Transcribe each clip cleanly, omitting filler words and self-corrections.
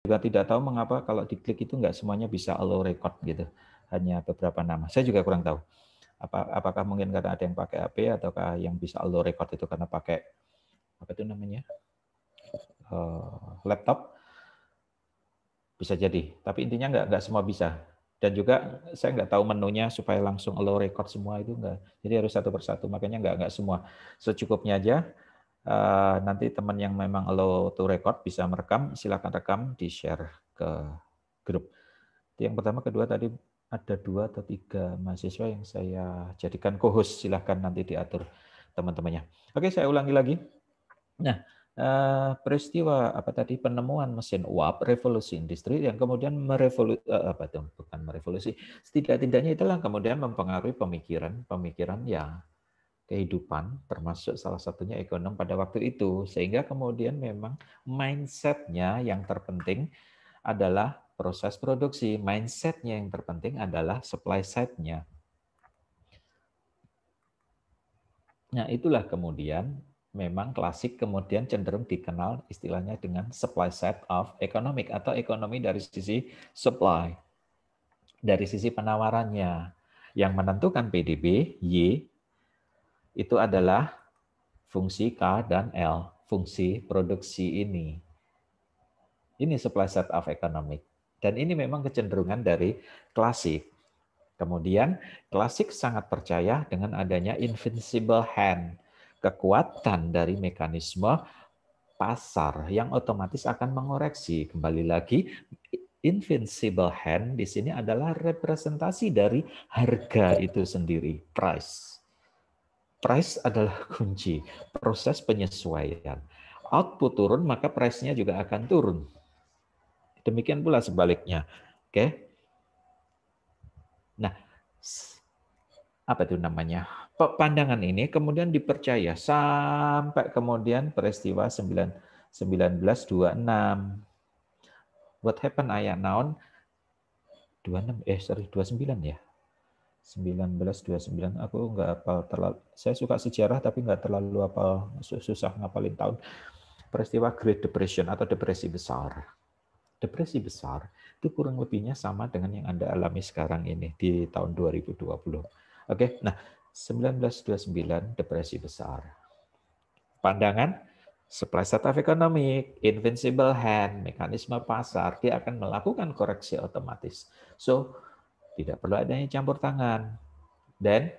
juga tidak tahu mengapa kalau diklik itu nggak semuanya bisa allow record gitu, hanya beberapa nama. Saya juga kurang tahu. Apakah mungkin karena ada yang pakai HP ataukah yang bisa allow record itu karena pakai apa itu namanya laptop, bisa jadi. Tapi intinya nggak semua bisa. Dan juga saya nggak tahu menunya supaya langsung allow record semua itu nggak. Jadi harus satu persatu. Makanya nggak semua. Secukupnya aja. Nanti teman yang memang allow to record bisa merekam, silakan rekam, di-share ke grup. Yang pertama, kedua tadi ada 2 atau 3 mahasiswa yang saya jadikan co-host. Silakan nanti diatur teman-temannya. Oke, saya ulangi lagi. Nah, peristiwa apa tadi penemuan mesin uap, revolusi industri yang kemudian bukan merevolusi, setidak-tidaknya itulah kemudian mempengaruhi pemikiran ya kehidupan, termasuk salah satunya ekonom pada waktu itu. Sehingga kemudian memang mindset-nya yang terpenting adalah proses produksi. Mindset-nya yang terpenting adalah supply side-nya. Nah, itulah kemudian memang klasik kemudian cenderung dikenal istilahnya dengan supply side of economic atau ekonomi dari sisi supply. Dari sisi penawarannya. Yang menentukan PDB, Y, itu adalah fungsi K dan L, fungsi produksi ini. Ini supply side of economic. Dan ini memang kecenderungan dari klasik. Kemudian klasik sangat percaya dengan adanya invincible hand, kekuatan dari mekanisme pasar yang otomatis akan mengoreksi. Kembali lagi, invincible hand di sini adalah representasi dari harga itu sendiri, price. Price adalah kunci, proses penyesuaian. Output turun, maka price-nya juga akan turun. Demikian pula sebaliknya. Oke. Nah, apa itu namanya? Pandangan ini kemudian dipercaya sampai kemudian peristiwa 1926. What happened ayah naon 29 ya. 1929 aku nggak hafal terlalu. Saya suka sejarah tapi nggak terlalu hafal, susah ngapalin tahun. Peristiwa Great Depression atau depresi besar. Depresi besar itu kurang lebihnya sama dengan yang Anda alami sekarang ini di tahun 2020. Oke, nah 1929 depresi besar. Pandangan supply side of economic, invincible hand, mekanisme pasar, dia akan melakukan koreksi otomatis. So, tidak perlu adanya campur tangan. Dan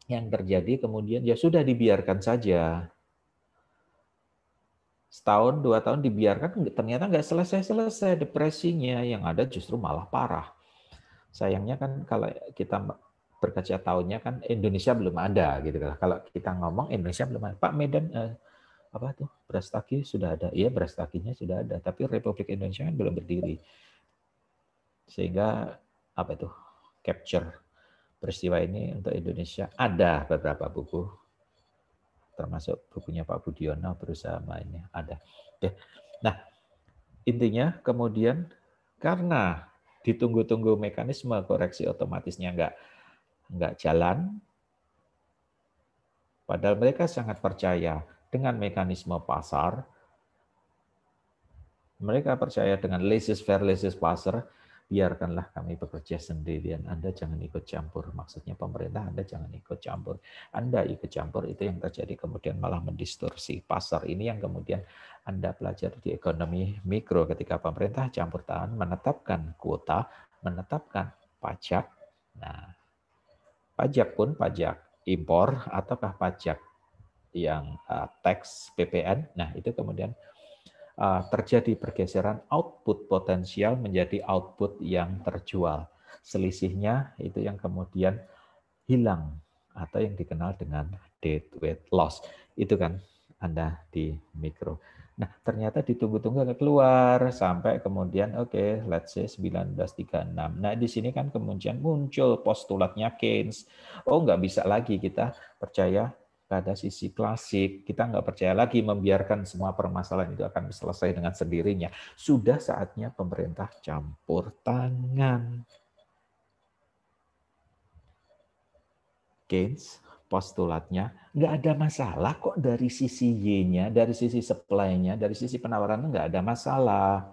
yang terjadi kemudian ya sudah dibiarkan saja. Setahun, 2 tahun dibiarkan, ternyata nggak selesai-selesai depresinya, yang ada justru malah parah. Sayangnya kan kalau kita berkaca tahunnya kan Indonesia belum ada gitu. Kalau kita ngomong Indonesia belum ada. Pak Medan apa tuh Brastagi sudah ada, iya Brastaginya sudah ada, tapi Republik Indonesia kan belum berdiri. Sehingga apa itu capture peristiwa ini untuk Indonesia ada beberapa buku, termasuk bukunya Pak Budiono berusaha mainnya ada. Oke. Nah, intinya kemudian karena ditunggu-tunggu mekanisme koreksi otomatisnya nggak jalan, padahal mereka sangat percaya dengan mekanisme pasar, mereka percaya dengan laissez-faire, laissez-passer, biarkanlah kami bekerja sendirian. Anda jangan ikut campur. Maksudnya pemerintah Anda jangan ikut campur. Anda ikut campur itu yang terjadi kemudian malah mendistorsi pasar. Ini yang kemudian Anda pelajari di ekonomi mikro ketika pemerintah campur tangan menetapkan kuota, menetapkan pajak. Nah, pajak pun pajak impor ataukah pajak yang tax PPN. Nah, itu kemudian terjadi pergeseran output potensial menjadi output yang terjual. Selisihnya itu yang kemudian hilang atau yang dikenal dengan dead weight loss. Itu kan Anda di mikro. Nah, ternyata ditunggu-tunggu nggak keluar sampai kemudian oke, let's say 1936. Nah, di sini kan kemudian muncul postulatnya Keynes. Oh, nggak bisa lagi kita percaya pada sisi klasik, kita nggak percaya lagi membiarkan semua permasalahan itu akan selesai dengan sendirinya. Sudah saatnya pemerintah campur tangan. Keynes, postulatnya, nggak ada masalah kok dari sisi Y-nya, dari sisi supply-nya, dari sisi penawaran nggak ada masalah.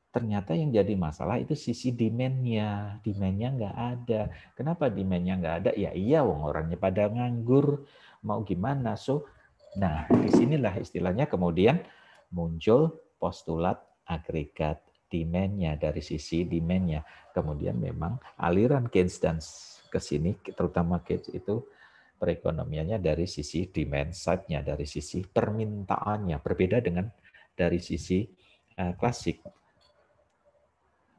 ternyata yang jadi masalah itu sisi demand-nya. Demand-nya nggak ada. Kenapa demand-nya nggak ada? Ya iya, wong orangnya pada nganggur. Mau gimana? So, nah disinilah istilahnya kemudian muncul postulat agregat demand-nya dari sisi demand-nya. Kemudian memang aliran Keynes dan ke sini, terutama Keynes itu perekonomiannya dari sisi demand side-nya, dari sisi permintaannya. Berbeda dengan dari sisi klasik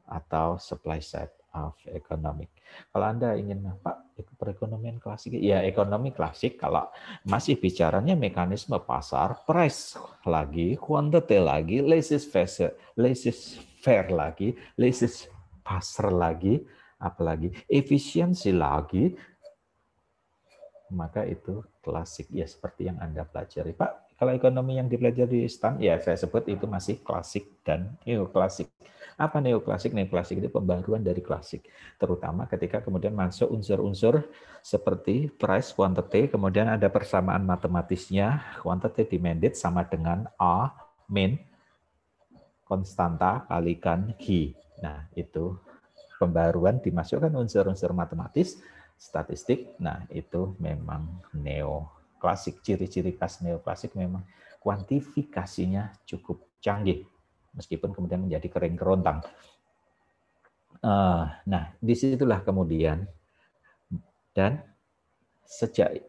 atau supply side of economic. Kalau Anda ingin, Pak, perekonomian klasik, ya ekonomi klasik kalau masih bicaranya mekanisme pasar, price lagi, quantity lagi, laissez-faire lagi, laissez-passer lagi, apalagi efisiensi lagi, maka itu klasik ya seperti yang Anda pelajari. Pak, kalau ekonomi yang dipelajari di STAN, ya saya sebut itu masih klasik dan neoklasik. Apa neoklasik? Neoklasik itu pembaruan dari klasik. Terutama ketika kemudian masuk unsur-unsur seperti price, quantity, kemudian ada persamaan matematisnya, quantity demanded sama dengan A, min, konstanta kalikan Q. Nah, itu pembaruan dimasukkan unsur-unsur matematis, statistik. Nah, itu memang neoklasik. Ciri-ciri khas neoklasik memang kuantifikasinya cukup canggih, meskipun kemudian menjadi kering kerontang. Nah, disitulah kemudian, dan sejak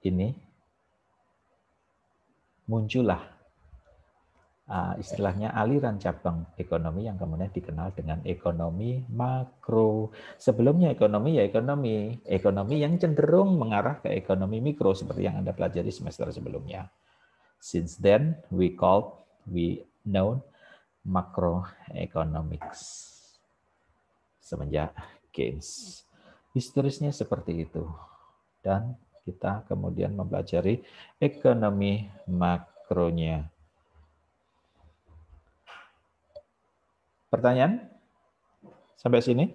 ini muncullah istilahnya aliran cabang ekonomi yang kemudian dikenal dengan ekonomi makro. Sebelumnya ekonomi ya ekonomi yang cenderung mengarah ke ekonomi mikro seperti yang Anda pelajari semester sebelumnya. Since then we know macroeconomics semenjak Keynes. Historisnya seperti itu. Dan kita kemudian mempelajari ekonomi makronya. Pertanyaan? Sampai sini?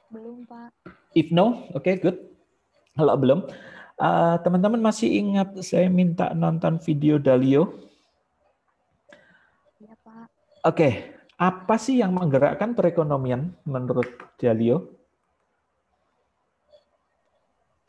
Belum, Pak. If no, oke, good. Kalau belum, teman-teman masih ingat saya minta nonton video Dalio? Iya, Pak. Oke, apa sih yang menggerakkan perekonomian menurut Dalio?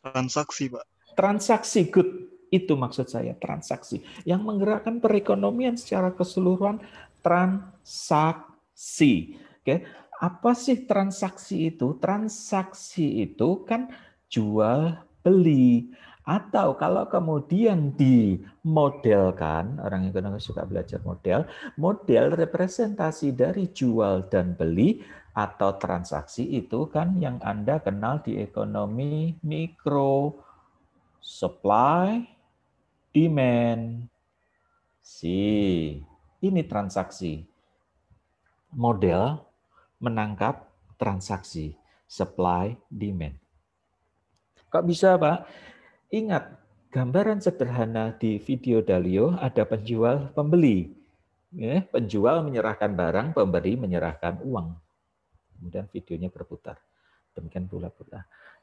Transaksi, Pak. Transaksi, good. Itu maksud saya, transaksi. Yang menggerakkan perekonomian secara keseluruhan, transaksi. Oke, apa sih transaksi itu? Transaksi itu kan jual beli. Atau kalau kemudian dimodelkan, orang ekonomi suka belajar model, model representasi dari jual dan beli atau transaksi itu kan yang Anda kenal di ekonomi mikro. Supply, demand. Ini transaksi. Model menangkap transaksi. Supply, demand. Kok bisa, Pak? Ingat, gambaran sederhana di video Dalio ada penjual, pembeli. Ya, penjual menyerahkan barang, pembeli menyerahkan uang. Kemudian videonya berputar. Demikian pula.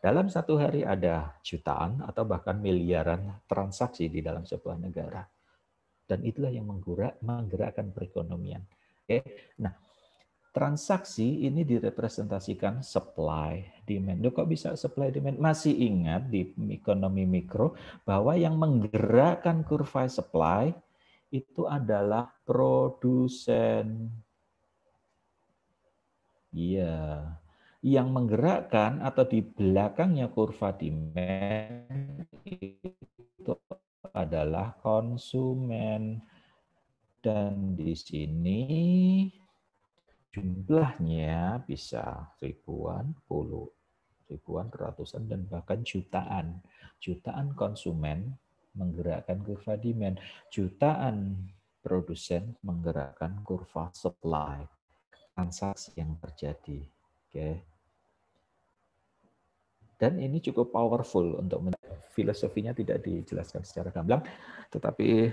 Dalam satu hari ada jutaan atau bahkan miliaran transaksi di dalam sebuah negara. Dan itulah yang menggerakkan perekonomian. Oke. Nah, transaksi ini direpresentasikan supply, demand. Loh, kok bisa supply, demand? Masih ingat di ekonomi mikro bahwa yang menggerakkan kurva supply itu adalah produsen. Iya. Yang menggerakkan atau di belakangnya kurva demand itu adalah konsumen. Dan di sini jumlahnya bisa ribuan, ratusan, dan bahkan jutaan. Jutaan konsumen menggerakkan kurva demand. Jutaan produsen menggerakkan kurva supply. Transaksi yang terjadi. Oke. Dan ini cukup powerful untuk filosofinya tidak dijelaskan secara gamblang, tetapi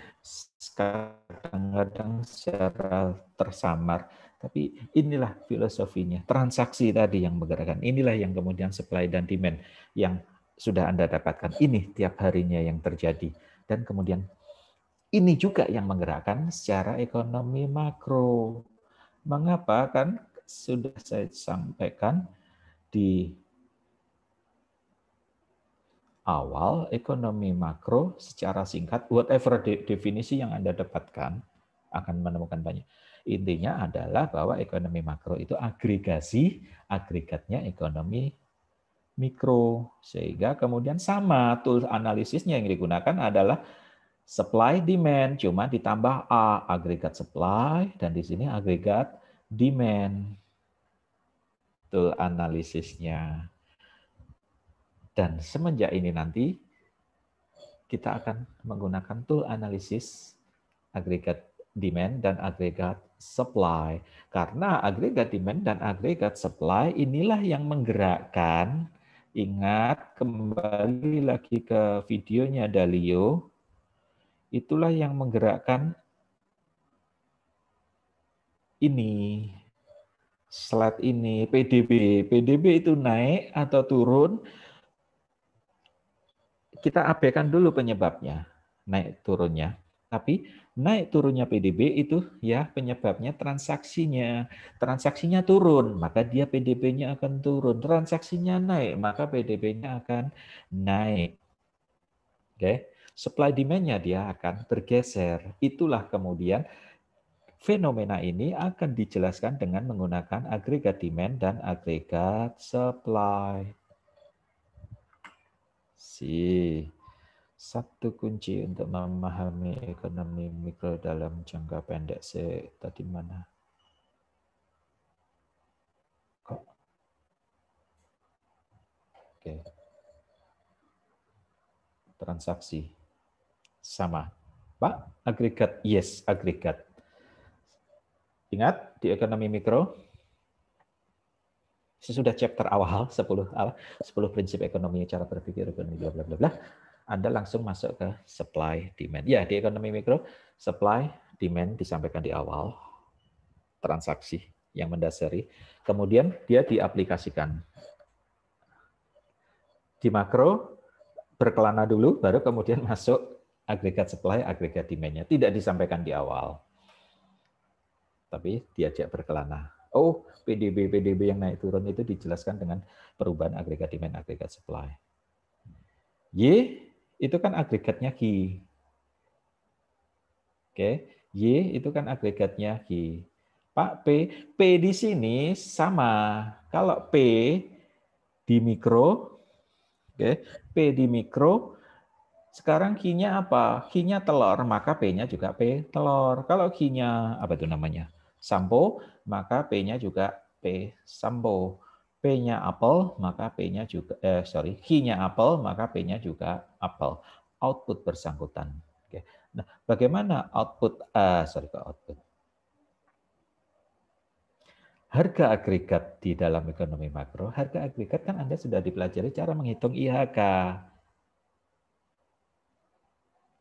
kadang-kadang secara tersamar Tapi inilah filosofinya, transaksi tadi yang menggerakkan. Inilah yang kemudian supply dan demand yang sudah Anda dapatkan. Ini tiap harinya yang terjadi. Dan kemudian ini juga yang menggerakkan secara ekonomi makro. Mengapa? Kan sudah saya sampaikan di awal, ekonomi makro secara singkat, whatever definisi yang Anda dapatkan, akan menemukan banyak. Intinya adalah bahwa ekonomi makro itu agregatnya ekonomi mikro. Sehingga kemudian sama tool analisisnya yang digunakan adalah supply demand, cuma ditambah A, agregat supply, dan di sini agregat demand. Tool analisisnya. Dan semenjak ini nanti kita akan menggunakan tool analisis agregat demand dan agregat supply. Karena agregat demand dan agregat supply inilah yang menggerakkan, ingat kembali lagi ke videonya Dalio, itulah yang menggerakkan ini, slide ini, PDB. PDB itu naik atau turun, kita abaikan dulu penyebabnya, naik turunnya. Tapi naik turunnya PDB itu ya penyebabnya transaksinya. Transaksinya turun, maka dia PDB-nya akan turun. Transaksinya naik, maka PDB-nya akan naik. Oke, supply demand-nya dia akan bergeser. Itulah kemudian fenomena ini akan dijelaskan dengan menggunakan agregat demand dan agregat supply. Satu kunci untuk memahami ekonomi mikro dalam jangka pendek. Tadi mana? Kok? Oke. Transaksi. Sama. Pak, agregat. Yes, agregat. Ingat, di ekonomi mikro, sesudah chapter awal, 10 prinsip ekonomi, cara berpikir, ekonomi, bla bla bla bla, Anda langsung masuk ke supply demand. Ya, di ekonomi mikro, supply demand disampaikan di awal, transaksi yang mendasari. Kemudian dia diaplikasikan. Di makro, berkelana dulu, baru kemudian masuk agregat supply, agregat demand-nya. Tidak disampaikan di awal. Tapi diajak berkelana. Oh, PDB yang naik turun itu dijelaskan dengan perubahan agregat demand, agregat supply. Y itu kan agregatnya Q. Oke, Y itu kan agregatnya Q. Pak, P di sini sama. Kalau P di mikro, oke, P di mikro, sekarang Q-nya apa? Q-nya telur, maka P-nya juga P telur. Kalau Q-nya apa itu namanya? Sampo, maka P-nya juga P sampo. P-nya apel, maka P-nya juga Q-nya apel, maka P-nya juga apel. Output bersangkutan. Oke. Nah, bagaimana output output? Harga agregat di dalam ekonomi makro, harga agregat kan Anda sudah dipelajari cara menghitung IHK.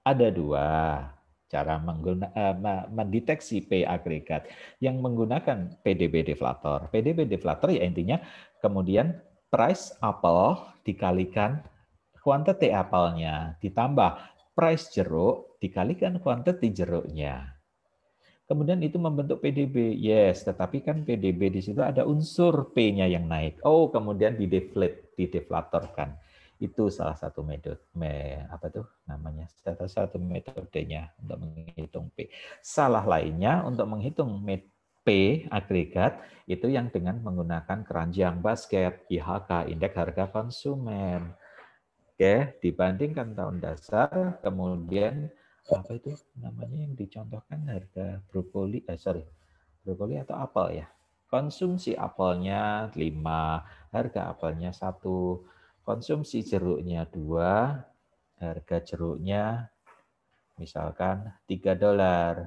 Ada dua cara mendeteksi P agregat. Yang menggunakan PDB deflator. PDB deflator ya intinya kemudian price apel dikalikan quantity apelnya, ditambah price jeruk dikalikan quantity jeruknya. Kemudian itu membentuk PDB. Yes, tetapi kan PDB di situ ada unsur P-nya yang naik. Oh, kemudian dideflatorkan. Itu salah satu metode apa tuh namanya? Salah satu metodenya untuk menghitung P. Salah lainnya untuk menghitung P agregat itu yang dengan menggunakan keranjang basket, IHK, indeks harga konsumen. Oke, dibandingkan tahun dasar, kemudian apa itu namanya yang dicontohkan harga brokoli, brokoli atau apel ya. Konsumsi apelnya 5, harga apelnya 1, konsumsi jeruknya 2, harga jeruknya misalkan $3.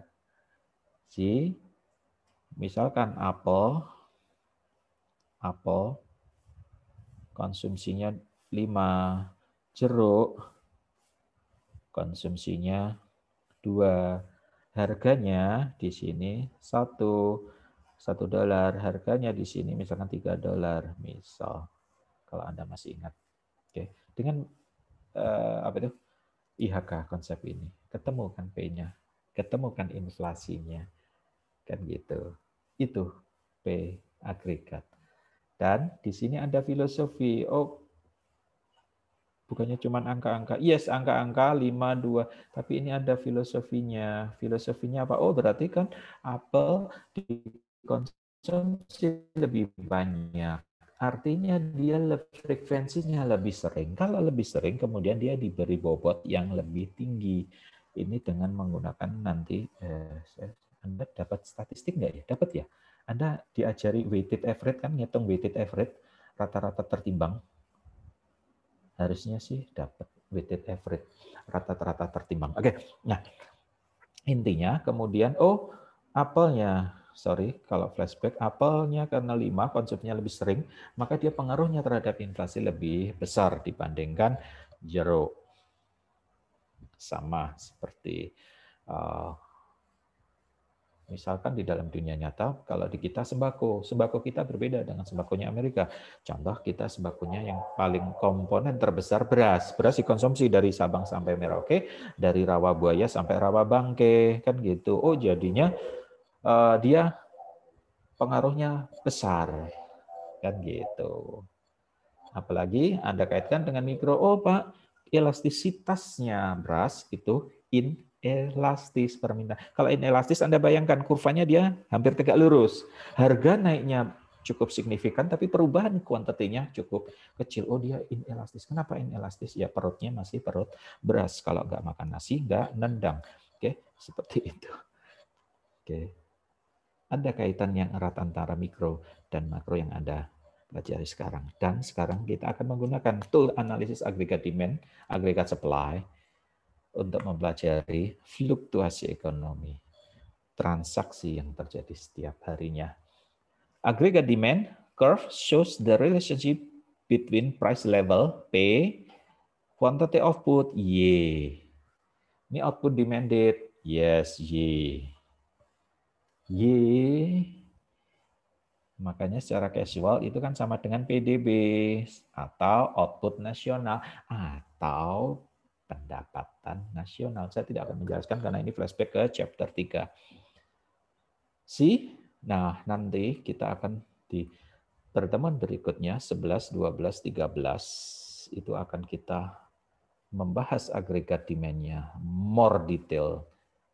Misalkan apel konsumsinya 5, jeruk konsumsinya 2. Harganya di sini 1. $1, harganya di sini misalkan $3, misal kalau Anda masih ingat. Oke, dengan apa itu? IHK konsep ini. Ketemu kan P-nya, ketemu kan inflasinya. Kan gitu. Itu P agregat. Dan di sini ada filosofi. Oh, bukannya cuma angka-angka. Yes, angka-angka 5, 2. Tapi ini ada filosofinya. Filosofinya apa? Oh, berarti kan apel dikonsumsi lebih banyak. Artinya dia frekuensinya lebih sering. Kalau lebih sering, kemudian dia diberi bobot yang lebih tinggi. Ini dengan menggunakan nanti, Anda dapat statistik nggak ya? Dapat ya? Anda diajari weighted average kan, ngitung weighted average, rata-rata tertimbang. Harusnya sih dapat weighted average, rata-rata tertimbang. Oke, nah intinya kemudian, oh apelnya, sorry kalau flashback, apelnya karena 5 konsumsinya lebih sering, maka dia pengaruhnya terhadap inflasi lebih besar dibandingkan jeruk. Sama seperti misalkan di dalam dunia nyata, kalau di kita sembako kita berbeda dengan sembakonya Amerika. Contoh kita sembakonya yang paling komponen terbesar beras. Beras dikonsumsi dari Sabang sampai Merauke, dari Rawabuaya sampai Rawabangke, kan gitu. Oh jadinya dia pengaruhnya besar, kan gitu. Apalagi Anda kaitkan dengan mikro, oh Pak, elastisitasnya beras itu inelastis permintaan. Kalau inelastis Anda bayangkan kurvanya dia hampir tegak lurus. Harga naiknya cukup signifikan, tapi perubahan kuantitinya cukup kecil. Oh dia inelastis. Kenapa inelastis? Ya perutnya masih perut beras. Kalau nggak makan nasi, nggak nendang. Oke, seperti itu. Oke. Ada kaitan yang erat antara mikro dan makro yang Anda pelajari sekarang. Dan sekarang kita akan menggunakan tool analisis agregat demand, agregat supply untuk mempelajari fluktuasi ekonomi, transaksi yang terjadi setiap harinya. Agregat demand curve shows the relationship between price level P, quantity output Y. Ini output demanded, yes Y. Y makanya secara casual itu kan sama dengan PDB atau output nasional atau pendapatan nasional. Saya tidak akan menjelaskan karena ini flashback ke chapter 3. Nah nanti kita akan di pertemuan berikutnya 11, 12, 13 itu akan kita membahas agregat demand-nya more detail.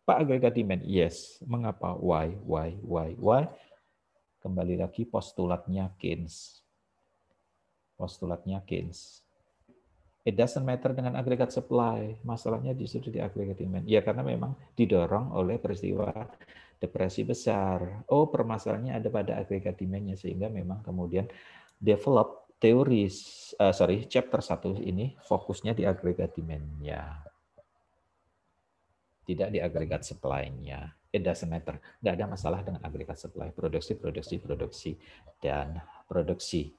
Pak agregat demand, yes. Mengapa? Why? Kembali lagi postulatnya Keynes. Postulatnya Keynes. It doesn't matter dengan agregat supply. Masalahnya justru di agregat demand. Ya karena memang didorong oleh peristiwa depresi besar. Oh permasalahannya ada pada agregat demand-nya sehingga memang kemudian develop teori chapter 1 ini fokusnya di agregat demand-nya. Tidak di agregat supply-nya. It doesn't matter. Nggak ada masalah dengan agregat supply. Produksi, dan produksi.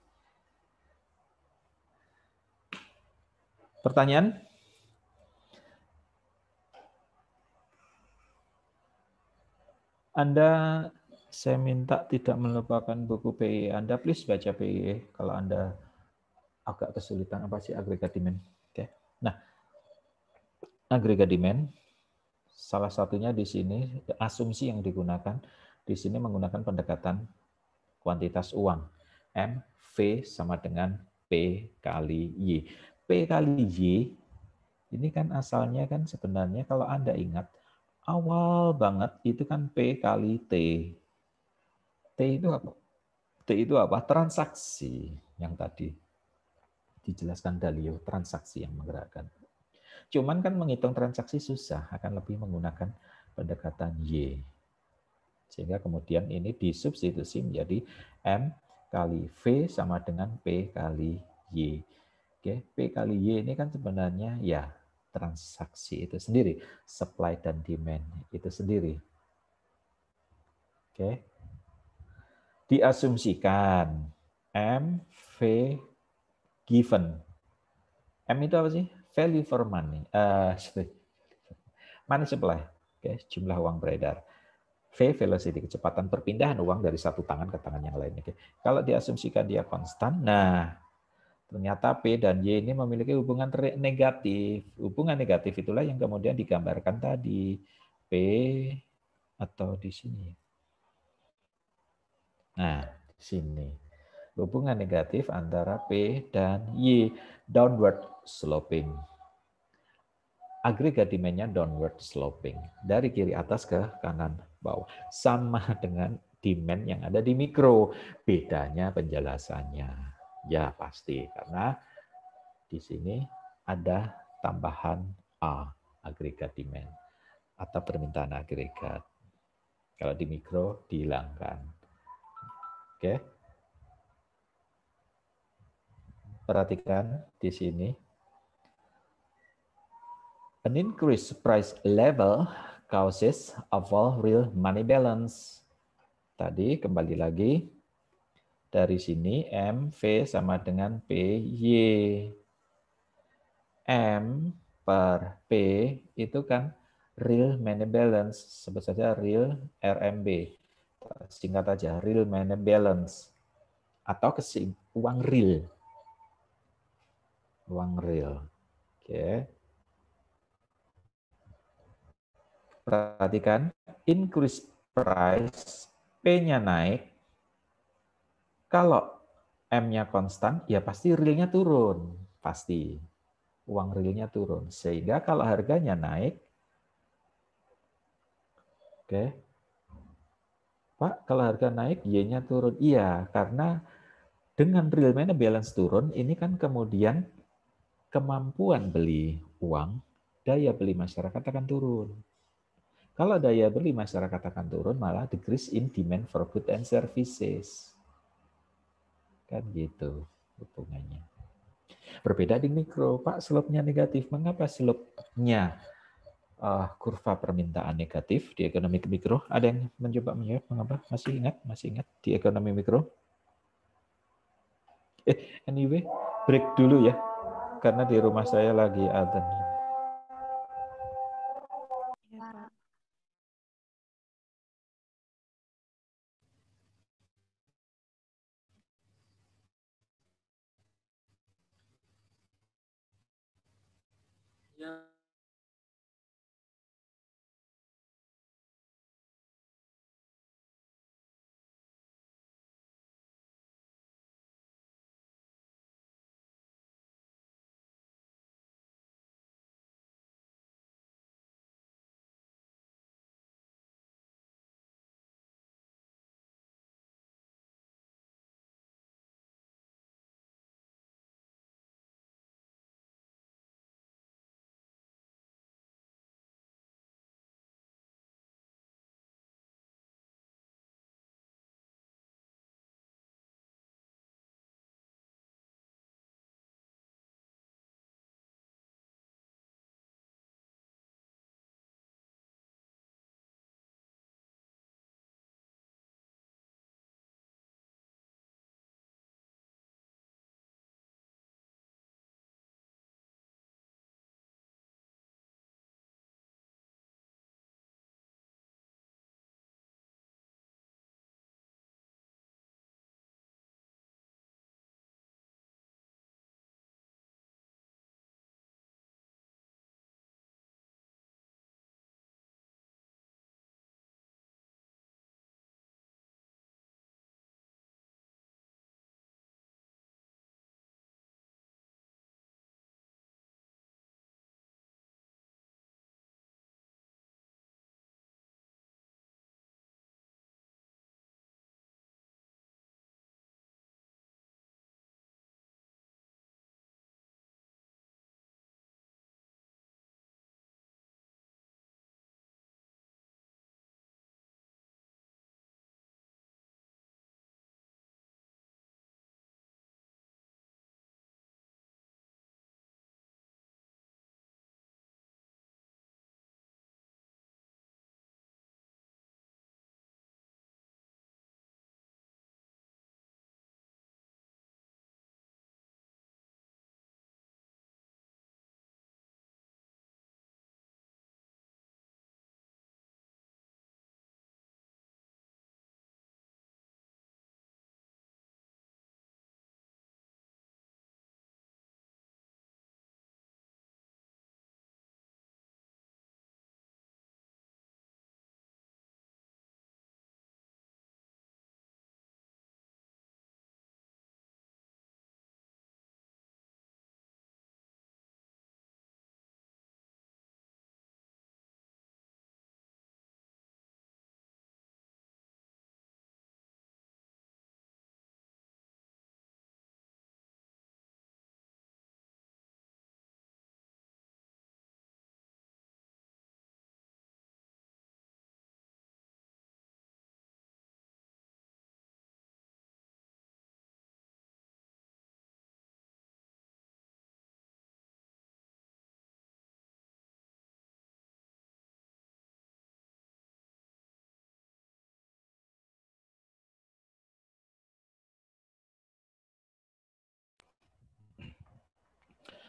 Pertanyaan? Anda, saya minta tidak melupakan buku PIE Anda. Please baca PIE kalau Anda agak kesulitan apa sih agregat demand. Oke. Nah, agregat demand salah satunya di sini asumsi yang digunakan di sini menggunakan pendekatan kuantitas uang. M, V sama dengan P kali Y. P kali Y ini kan asalnya kan sebenarnya kalau Anda ingat awal banget itu kan P kali T. T itu apa? T itu apa? Transaksi yang tadi dijelaskan Dalio, transaksi yang menggerakkan. Cuman kan menghitung transaksi susah, akan lebih menggunakan pendekatan Y. Sehingga kemudian ini disubstitusi menjadi M kali V sama dengan P kali Y. Oke, P kali Y ini kan sebenarnya ya transaksi itu sendiri, supply dan demand itu sendiri. Oke. Diasumsikan M V given. M itu apa sih? Value for money. Money supply. Oke, jumlah uang beredar. V, velocity, kecepatan perpindahan uang dari satu tangan ke tangan yang lain. Oke. Kalau diasumsikan dia konstan, nah ternyata P dan Y ini memiliki hubungan negatif. Hubungan negatif itulah yang kemudian digambarkan tadi. P atau di sini. Nah, di sini. Hubungan negatif antara P dan Y, downward sloping. Agregat demand-nya downward sloping. Dari kiri atas ke kanan bawah. Sama dengan demand yang ada di mikro. Bedanya penjelasannya. Ya pasti, karena di sini ada tambahan A, agregat demand. Atau permintaan agregat. Kalau di mikro dihilangkan. Oke. Perhatikan di sini. An increased price level causes a fall real money balance. Tadi kembali lagi. Dari sini M, V sama dengan PY. M per P itu kan real money balance. Sebut saja real RMB. Singkat aja, real money balance. Atau uang real. Uang real. Oke. Perhatikan, increase price, P-nya naik. Kalau M-nya konstan, ya pasti real-nya turun. Pasti. Uang realnya turun. Sehingga kalau harganya naik, oke, Pak, kalau harga naik, Y-nya turun. Iya, karena dengan real money balance turun, ini kan kemudian kemampuan beli uang, daya beli masyarakat akan turun. Kalau daya beli masyarakat akan turun, malah decrease in demand for goods and services. Kan gitu hubungannya. Berbeda di mikro, Pak, slope-nya negatif. Mengapa slope-nya kurva permintaan negatif di ekonomi mikro? Ada yang mencoba menjawab mengapa? Masih ingat? Masih ingat di ekonomi mikro? Anyway, break dulu ya. Karena di rumah saya lagi adzan. Iya, Pak. Ya.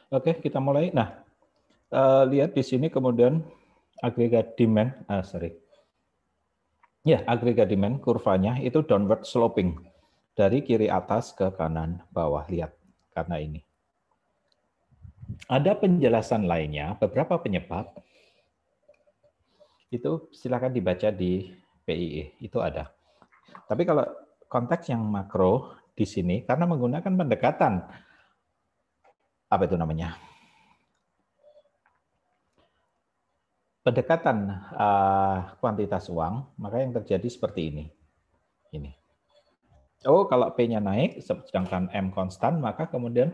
Oke, kita mulai. Nah, lihat di sini kemudian agregat demand, agregat demand kurvanya itu downward sloping dari kiri atas ke kanan bawah. Lihat, karena ini. Ada penjelasan lainnya, beberapa penyebab. Itu silakan dibaca di PIE, itu ada. Tapi kalau konteks yang makro di sini, karena menggunakan pendekatan, apa itu namanya? Pendekatan kuantitas uang, maka yang terjadi seperti ini. Ini. Oh, kalau P-nya naik, sedangkan M konstan, maka kemudian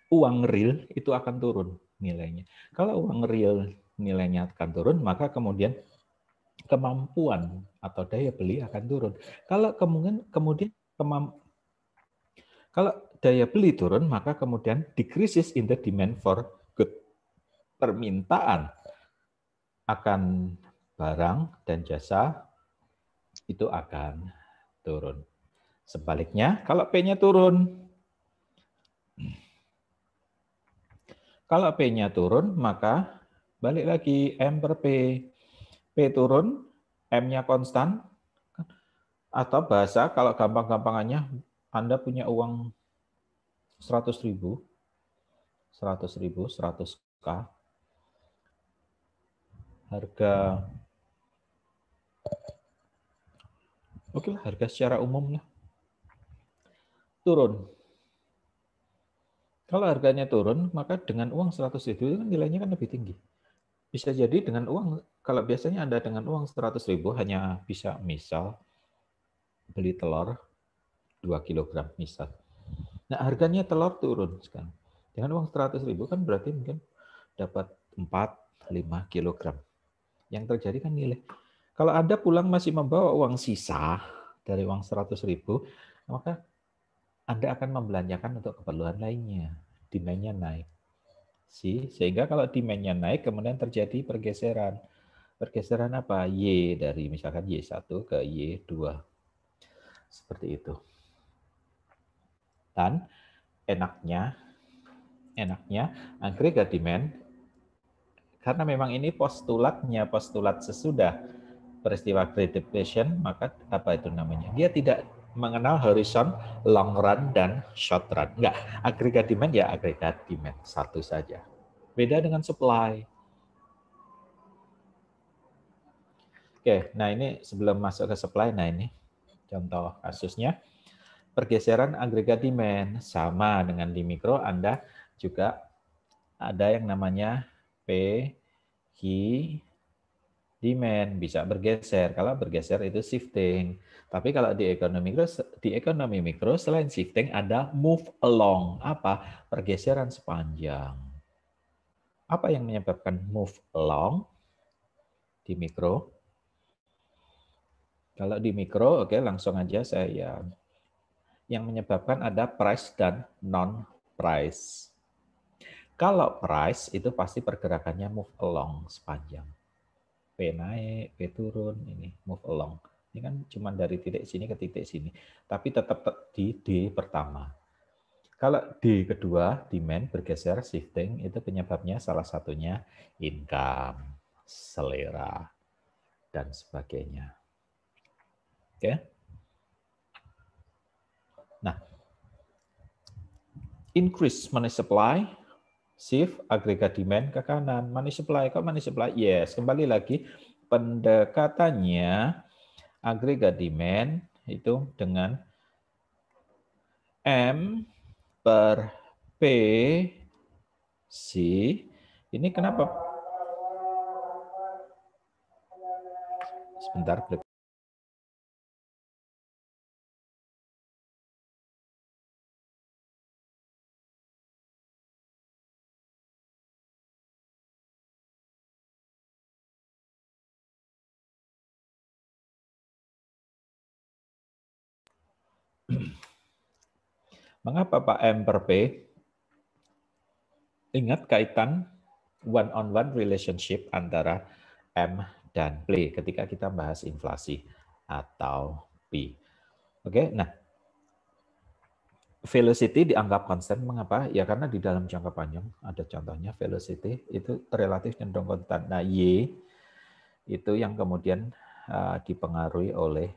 uang real itu akan turun nilainya. Kalau uang real nilainya akan turun, maka kemudian kemampuan atau daya beli akan turun. Kalau kemudian kalau daya beli turun, maka kemudian decreases in the demand for good. Permintaan akan barang dan jasa itu akan turun. Sebaliknya, kalau P-nya turun, maka balik lagi M per P. P turun, M-nya konstan, atau bahasa kalau gampang-gampangannya, Anda punya uang 100.000, 100K, harga, oke lah, harga secara umum lah, turun. Kalau harganya turun, maka dengan uang 100.000 itu kan nilainya kan lebih tinggi. Bisa jadi dengan uang, kalau biasanya Anda dengan uang 100.000 hanya bisa misal beli telur 2 kg misal. Nah, harganya telur turun sekarang. Dengan uang 100.000 kan berarti mungkin dapat 4-5 kg. Yang terjadi kan nilai. Kalau Anda pulang masih membawa uang sisa dari uang 100.000, maka Anda akan membelanjakan untuk keperluan lainnya. Demand-nya naik. Sehingga kalau demand-nya naik, kemudian terjadi pergeseran. Pergeseran apa? Y dari misalkan Y1 ke Y2. Seperti itu. Dan enaknya agregat demand, karena memang ini postulat sesudah peristiwa Great Depression, maka apa itu namanya? Dia tidak mengenal horizon long run dan short run. Enggak, agregat demand ya agregat demand, satu saja. Beda dengan supply. Oke, nah ini sebelum masuk ke supply, nah ini contoh kasusnya. Pergeseran agregat demand sama dengan di mikro, Anda juga ada yang namanya P demand bisa bergeser. Kalau bergeser itu shifting. Tapi kalau di ekonomi mikro selain shifting ada move along. Apa? Pergeseran sepanjang. Apa yang menyebabkan move along di mikro? Kalau di mikro, oke, langsung aja saya yang menyebabkan ada price dan non-price. Kalau price itu pasti pergerakannya move along sepanjang. P naik, P turun, ini move along. Ini kan cuma dari titik sini ke titik sini. Tapi tetap di D pertama. Kalau D kedua, demand bergeser, shifting, itu penyebabnya salah satunya income, selera, dan sebagainya. Oke. Nah, increase money supply, shift agregat demand ke kanan. Money supply, kok money supply? Yes, kembali lagi pendekatannya agregat demand itu dengan M per P C. Ini kenapa? Sebentar. Mengapa Pak M per P? Ingat kaitan one-on-one relationship antara M dan P ketika kita bahas inflasi atau P. Oke, nah velocity dianggap konstan. Mengapa? Ya karena di dalam jangka panjang ada contohnya velocity itu relatif cenderung konstan. Nah, Y itu yang kemudian dipengaruhi oleh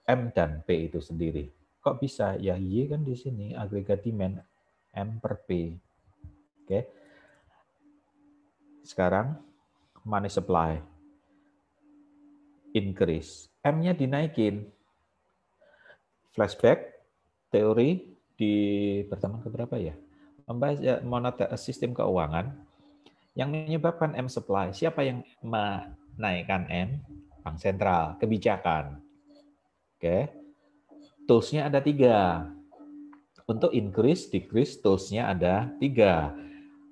M dan P itu sendiri. Kok bisa? Ya Y kan di sini agregat demand M per P. Oke. Sekarang money supply increase. M-nya dinaikin. Flashback teori di pertemuan keberapa ya? Membahas moneter sistem keuangan yang menyebabkan M supply. Siapa yang menaikkan M? Bank sentral, kebijakan. Oke. Tools-nya ada 3. Untuk increase, decrease, tools-nya ada 3.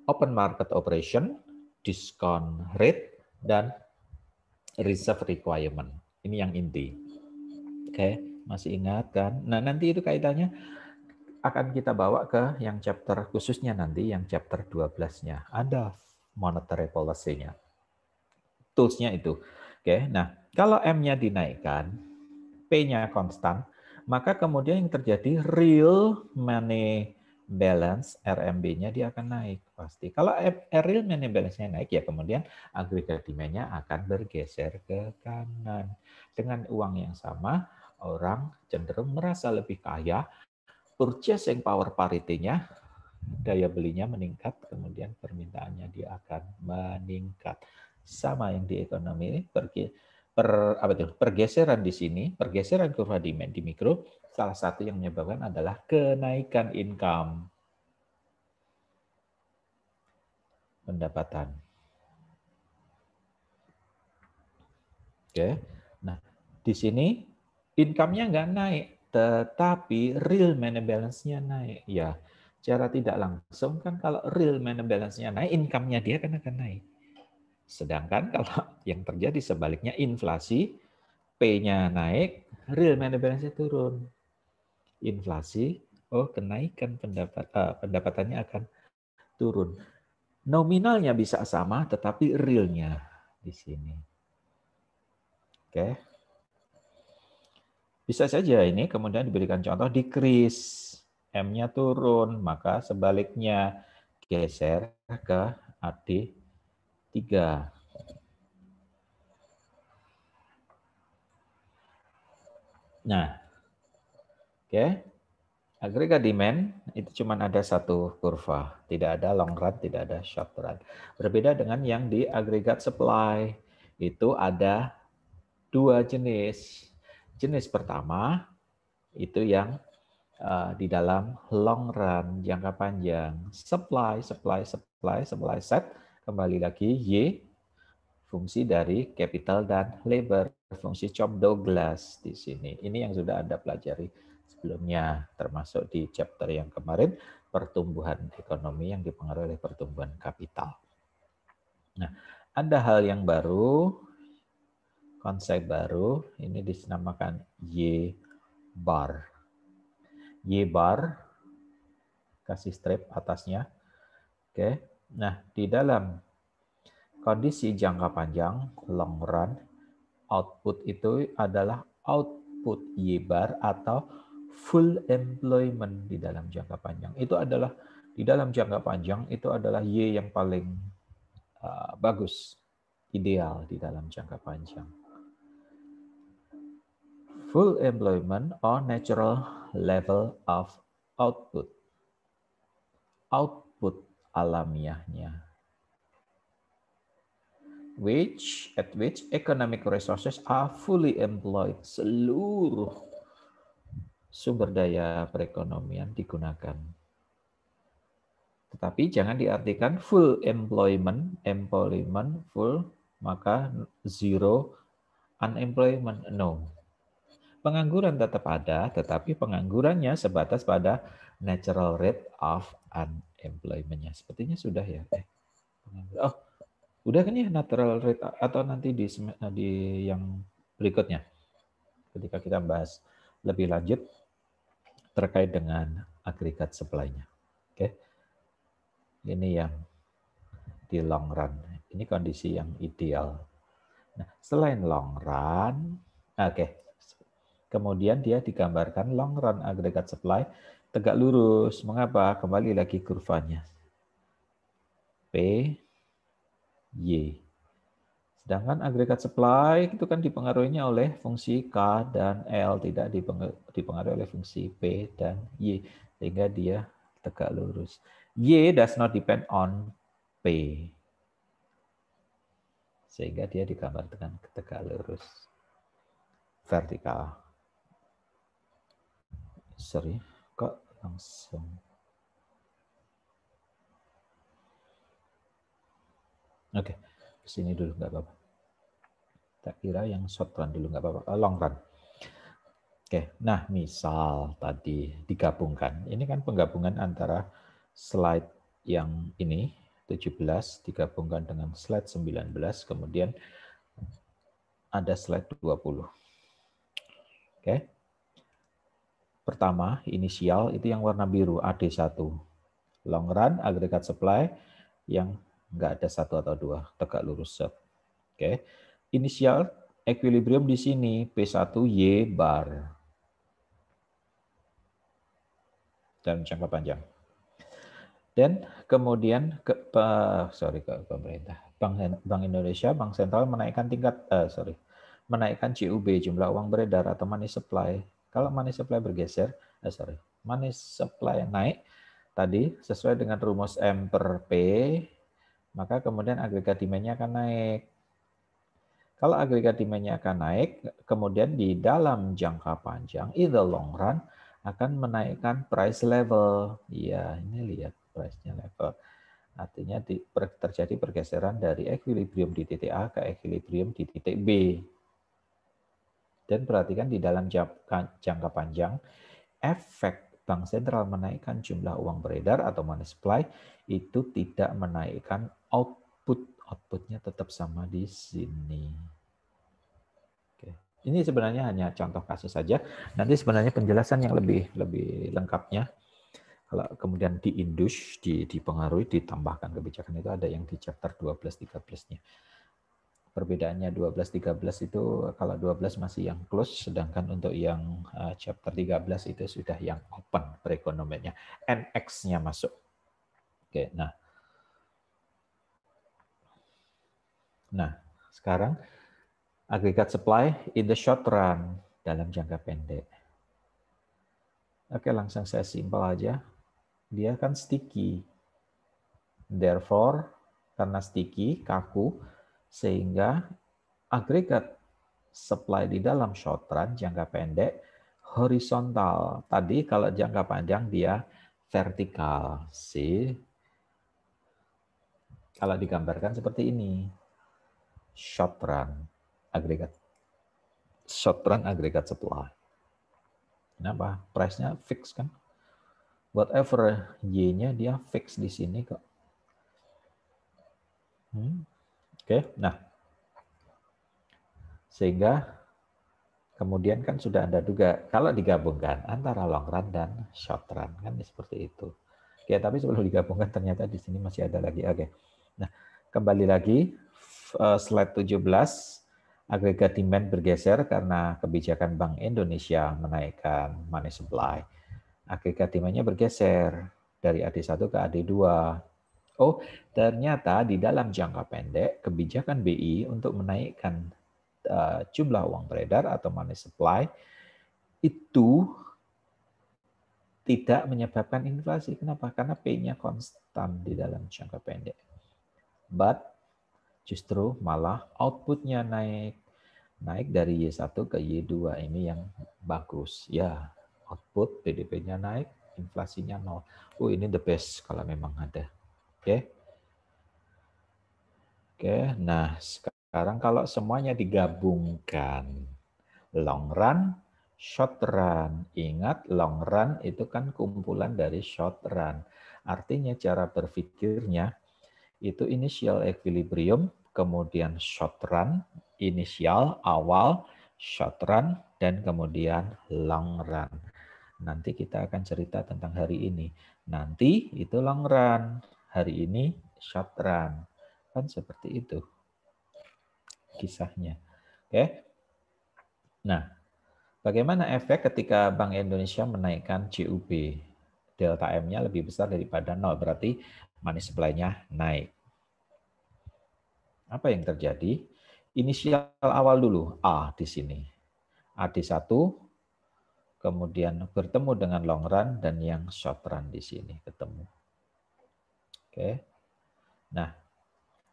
Open market operation, discount rate, dan reserve requirement. Ini yang inti. Oke, masih ingat kan? Nah, nanti itu kaitannya akan kita bawa ke yang chapter khususnya nanti, yang chapter 12-nya. Ada monetary policy-nya. Tools-nya itu. Oke, nah kalau M-nya dinaikkan, P-nya konstan, maka kemudian yang terjadi real money balance RMB-nya dia akan naik pasti. Kalau real money balance-nya naik ya kemudian agregat demand-nya akan bergeser ke kanan. Dengan uang yang sama, orang cenderung merasa lebih kaya, purchasing power parity-nya, daya belinya meningkat, kemudian permintaannya dia akan meningkat. Sama yang di ekonomi pergeseran di sini, pergeseran kurva demand di mikro, salah satu yang menyebabkan adalah kenaikan income, pendapatan. Oke, nah di sini income-nya nggak naik, tetapi real money balance-nya naik. Ya, secara tidak langsung kan kalau real money balance-nya naik, income-nya dia kan akan naik. Sedangkan kalau yang terjadi sebaliknya inflasi, P-nya naik, real money balance-nya turun. Inflasi, kenaikan pendapatannya akan turun. Nominalnya bisa sama, tetapi realnya di sini. Oke. Bisa saja ini kemudian diberikan contoh decrease, M-nya turun, maka sebaliknya geser ke AD3. Nah, oke. Agregat demand itu cuma ada satu kurva, tidak ada long run, tidak ada short run. Berbeda dengan yang di agregat supply, itu ada 2 jenis. Jenis pertama itu yang di dalam long run, jangka panjang. Supply set, kembali lagi Y, fungsi dari capital dan labor, fungsi Cobb-Douglas di sini. Ini yang sudah Anda pelajari sebelumnya, termasuk di chapter yang kemarin, pertumbuhan ekonomi yang dipengaruhi oleh pertumbuhan kapital. Nah, ada hal yang baru, konsep baru, ini dinamakan Y-bar. Y-bar, kasih strip atasnya. Oke, nah di dalam kondisi jangka panjang, long run, output itu adalah output Y-bar atau full employment di dalam jangka panjang. Itu adalah di dalam jangka panjang itu adalah Y yang paling bagus, ideal di dalam jangka panjang. Full employment or natural level of output. Output alamiahnya. At which economic resources are fully employed. Seluruh sumber daya perekonomian digunakan. Tetapi jangan diartikan full employment full, maka zero unemployment. No. Pengangguran tetap ada, tetapi penganggurannya sebatas pada natural rate of unemployment-nya. Sepertinya sudah ya. Oh, udah kan ya natural rate atau nanti di yang berikutnya. Ketika kita bahas lebih lanjut terkait dengan agregat supply-nya. Oke. Ini yang di long run. Ini kondisi yang ideal. Nah, selain long run, oke. Kemudian dia digambarkan long run aggregate supply tegak lurus. Mengapa? Kembali lagi kurvanya. P, Y. Sedangkan agregat supply itu kan dipengaruhinya oleh fungsi K dan L, tidak dipengaruhi oleh fungsi P dan Y, sehingga dia tegak lurus. Y does not depend on P, sehingga dia digambar dengan tegak lurus. Vertikal. Sorry, kok langsung. Oke, kesini dulu nggak apa-apa. Tak kira yang short run dulu nggak apa-apa, long run. Oke, nah misal tadi digabungkan, ini kan penggabungan antara slide yang ini 17 digabungkan dengan slide 19, kemudian ada slide 20. Oke. Pertama, inisial itu yang warna biru AD1. Long run aggregate supply yang nggak ada 1 atau 2, tegak lurus set. Oke. Inisial equilibrium di sini P1Y bar. Dalam jangka panjang. Dan kemudian ke pemerintah, Bank Indonesia, Bank Sentral menaikkan menaikkan CUB, jumlah uang beredar atau money supply. Kalau money supply bergeser, money supply naik tadi sesuai dengan rumus M per P, maka kemudian agregat demand-nya akan naik. Kalau agregat demand-nya akan naik, kemudian di dalam jangka panjang, in the long run, akan menaikkan price level. Ya, ini lihat price-nya level. Artinya terjadi pergeseran dari equilibrium di titik A ke equilibrium di titik B. Dan perhatikan di dalam jangka panjang, efek Bank Sentral menaikkan jumlah uang beredar atau money supply itu tidak menaikkan output. Outputnya tetap sama di sini. Oke. Ini sebenarnya hanya contoh kasus saja. Nanti sebenarnya penjelasan yang lebih lengkapnya, kalau kemudian diindus, dipengaruhi, ditambahkan kebijakan itu ada yang di chapter 12-13-nya. Perbedaannya 12-13 itu kalau 12 masih yang close, sedangkan untuk yang chapter 13 itu sudah yang open perekonomiannya. NX-nya masuk. Oke, nah sekarang agregat supply in the short run dalam jangka pendek. Oke, langsung saya simpel aja. Dia kan sticky. Therefore, karena sticky, kaku, sehingga agregat supply di dalam short run, jangka pendek, horizontal. Tadi kalau jangka panjang dia vertikal. See? Kalau digambarkan seperti ini. Short run, agregat. Short run, agregat supply. Kenapa? Price-nya fix kan? Whatever Y-nya dia fix di sini kok. Oke, nah. Sehingga kemudian kan sudah ada juga kalau digabungkan antara long run dan short run kan seperti itu. Oke, tapi sebelum digabungkan ternyata di sini masih ada lagi. Oke. Nah, kembali lagi slide 17, agregat demand bergeser karena kebijakan Bank Indonesia menaikkan money supply. Agregat demand-nya bergeser dari AD1 ke AD2. Oh, ternyata di dalam jangka pendek kebijakan BI untuk menaikkan jumlah uang beredar atau money supply itu tidak menyebabkan inflasi. Kenapa? Karena P-nya konstan di dalam jangka pendek. But justru malah outputnya naik. Naik dari Y1 ke Y2 ini yang bagus. Ya, output PDB-nya naik, inflasinya 0. Oh, ini the best kalau memang ada. Oke. Oke, nah sekarang kalau semuanya digabungkan, long run, short run. Ingat, long run itu kan kumpulan dari short run. Artinya cara berpikirnya itu initial equilibrium, kemudian short run, inisial, awal, short run, dan kemudian long run. Nanti kita akan cerita tentang hari ini. Nanti itu long run, hari ini short run. Kan seperti itu kisahnya. Oke. Nah, Bagaimana efek ketika Bank Indonesia menaikkan CUB? Delta M-nya lebih besar daripada 0, berarti money supply-nya naik. Apa yang terjadi? Inisial awal dulu, A di sini. AD1, kemudian bertemu dengan long run, dan yang short run di sini ketemu. Oke. Nah,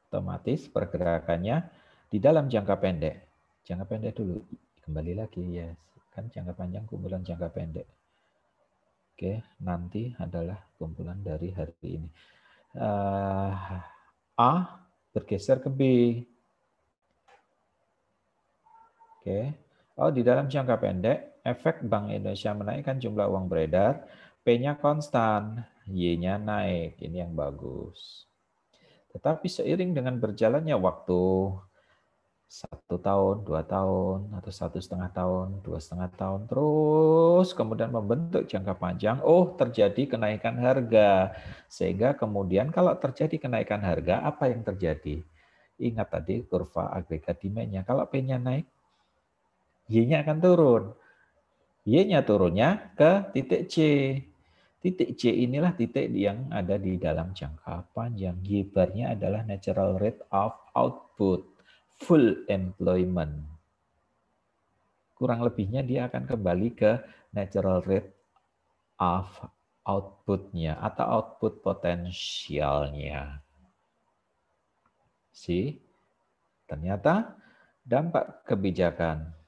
otomatis pergerakannya di dalam jangka pendek. Jangka pendek dulu, kembali lagi, yes. Kan jangka panjang kumpulan jangka pendek. Oke, nanti adalah kumpulan dari hari ini. A bergeser ke B. Oke. Oh, di dalam jangka pendek, efek Bank Indonesia menaikkan jumlah uang beredar, P-nya konstan, Y-nya naik. Ini yang bagus. Tetapi seiring dengan berjalannya waktu, 1 tahun, 2 tahun, atau 1,5 tahun, 2,5 tahun, terus kemudian membentuk jangka panjang, terjadi kenaikan harga. Sehingga kemudian kalau terjadi kenaikan harga, apa yang terjadi? Ingat tadi kurva agregat demand-nya. Kalau P-nya naik, Y-nya akan turun. Y-nya turunnya ke titik C. Titik C inilah titik yang ada di dalam jangka panjang. Y-bar-nya adalah natural rate of output, full employment. Kurang lebihnya dia akan kembali ke natural rate of output-nya atau output potensialnya. Ternyata dampak kebijakan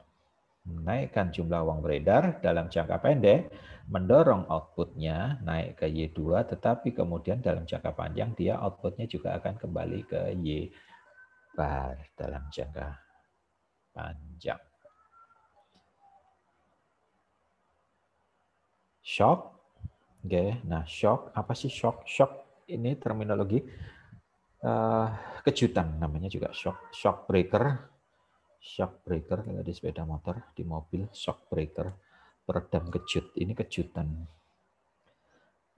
menaikkan jumlah uang beredar dalam jangka pendek, mendorong output-nya naik ke Y2, tetapi kemudian dalam jangka panjang dia output-nya juga akan kembali ke Y bar dalam jangka panjang. Shock. Oke, nah shock, apa sih shock? Shock ini terminologi kejutan, namanya juga shock. Shock breaker. Shock breaker kalau di sepeda motor, di mobil, shock breaker, peredam kejut. Ini kejutan.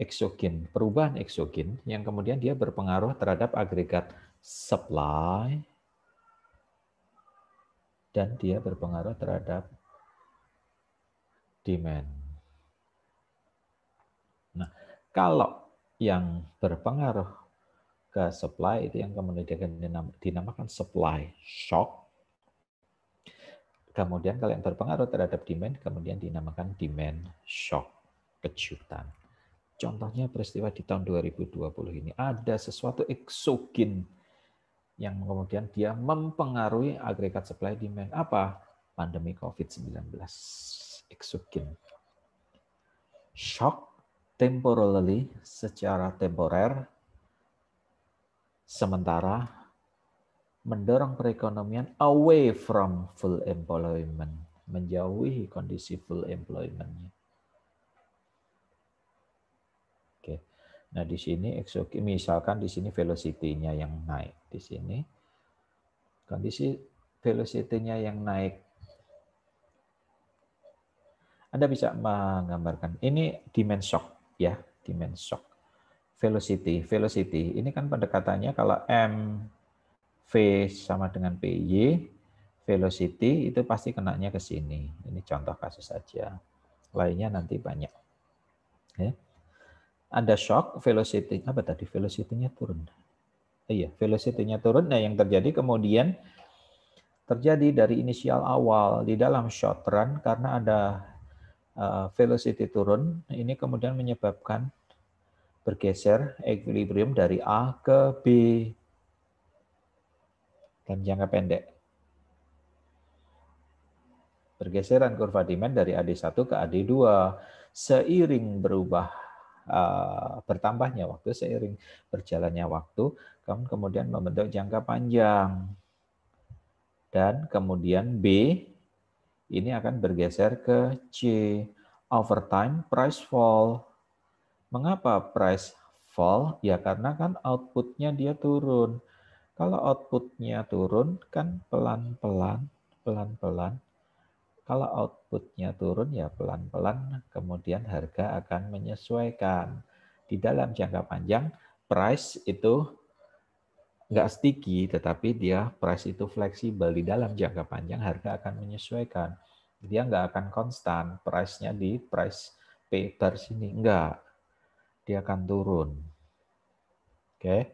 Eksogen, perubahan eksogen yang kemudian dia berpengaruh terhadap agregat supply dan dia berpengaruh terhadap demand. Nah, kalau yang berpengaruh ke supply itu yang kemudian dinamakan supply shock. Kemudian kalau yang berpengaruh terhadap demand, kemudian dinamakan demand shock, kejutan. Contohnya peristiwa di tahun 2020 ini, ada sesuatu eksogen yang kemudian dia mempengaruhi agregat supply demand. Apa? Pandemi COVID-19. Eksogen. Shock temporarily, secara temporer, sementara mendorong perekonomian away from full employment, menjauhi kondisi full employment-nya. Oke. Nah, di sini eksogen, misalkan di sini velocity-nya yang naik di sini. Kondisi velocity-nya yang naik. Anda bisa menggambarkan ini demand shock ya, demand shock. Velocity ini kan pendekatannya kalau M V sama dengan PY, velocity itu pasti kenanya ke sini. Ini contoh kasus saja. Lainnya nanti banyak. Ya. Ada shock, velocity, apa tadi? Velocity-nya turun. Iya, velocity-nya turun. Nah, yang terjadi kemudian terjadi dari inisial awal di dalam short run karena ada velocity turun. Ini kemudian menyebabkan bergeser equilibrium dari A ke B dalam jangka pendek. Pergeseran kurva demand dari AD1 ke AD2 seiring bertambahnya waktu, seiring berjalannya waktu, kemudian membentuk jangka panjang. Dan kemudian B ini akan bergeser ke C. Over time, price fall. Mengapa price fall? Ya karena kan output-nya dia turun. Kalau output-nya turun kan pelan-pelan. Kalau output-nya turun ya pelan-pelan, kemudian harga akan menyesuaikan. Di dalam jangka panjang, price itu nggak sticky, tetapi dia price itu fleksibel. Di dalam jangka panjang, harga akan menyesuaikan. Dia nggak akan konstan, price-nya di price P bar sini. Enggak, dia akan turun. Oke,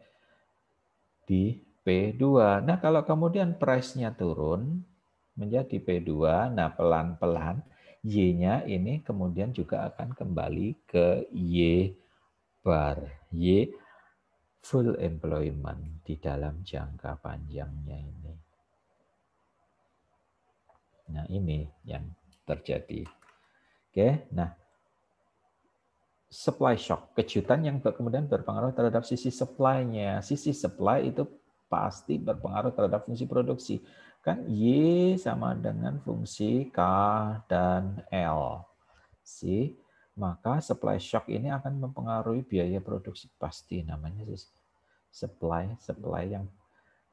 di P2. Nah, kalau kemudian price-nya turun menjadi P2, nah pelan-pelan Y-nya ini kemudian juga akan kembali ke Y bar. Y full employment di dalam jangka panjangnya ini. Nah, ini yang terjadi. Oke, nah supply shock, kejutan yang kemudian berpengaruh terhadap sisi supply-nya. Sisi supply itu pasti berpengaruh terhadap fungsi produksi. Kan Y sama dengan fungsi K dan L. Maka supply shock ini akan mempengaruhi biaya produksi. Pasti namanya supply yang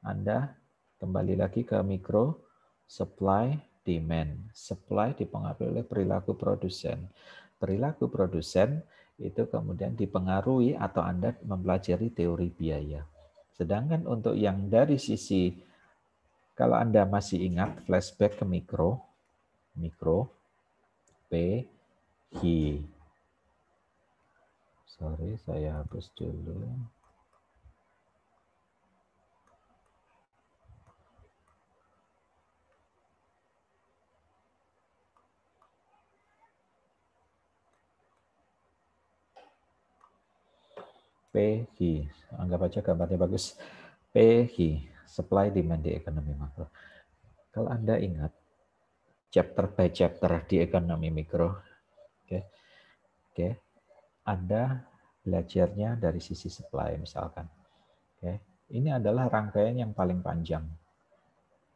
Anda kembali lagi ke mikro, supply, demand. Supply dipengaruhi oleh perilaku produsen. Perilaku produsen itu kemudian dipengaruhi atau Anda mempelajari teori biaya. Sedangkan untuk yang dari sisi, kalau Anda masih ingat flashback ke mikro, P, H. Sorry, saya hapus dulu. PH, anggap aja gambarnya bagus. PH, supply demand di ekonomi makro. Kalau Anda ingat, chapter by chapter di ekonomi mikro, oke, Anda belajarnya dari sisi supply misalkan. Ini adalah rangkaian yang paling panjang.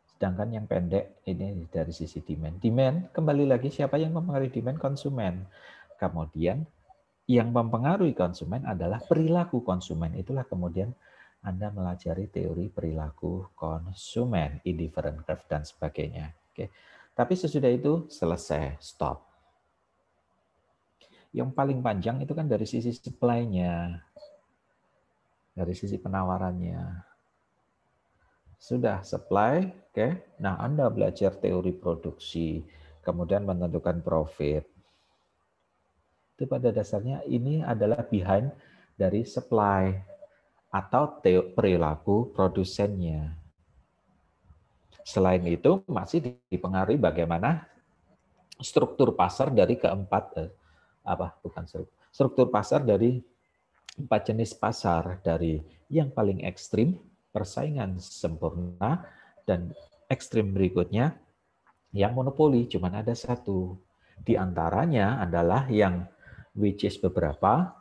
Sedangkan yang pendek ini dari sisi demand. Demand, kembali lagi siapa yang mempengaruhi demand? Konsumen. Kemudian yang mempengaruhi konsumen adalah perilaku konsumen. Itulah kemudian Anda melajari teori perilaku konsumen, indifferent curve dan sebagainya. Oke. Tapi sesudah itu selesai, stop. Yang paling panjang itu kan dari sisi supply-nya, dari sisi penawarannya. Sudah supply, oke. Nah, Anda belajar teori produksi, kemudian menentukan profit. Itu pada dasarnya ini adalah behind dari supply atau perilaku produsennya. Selain itu masih dipengaruhi bagaimana struktur pasar dari struktur pasar dari 4 jenis pasar, dari yang paling ekstrim persaingan sempurna dan ekstrim berikutnya yang monopoli, cuman ada satu. Di antaranya adalah yang which is beberapa,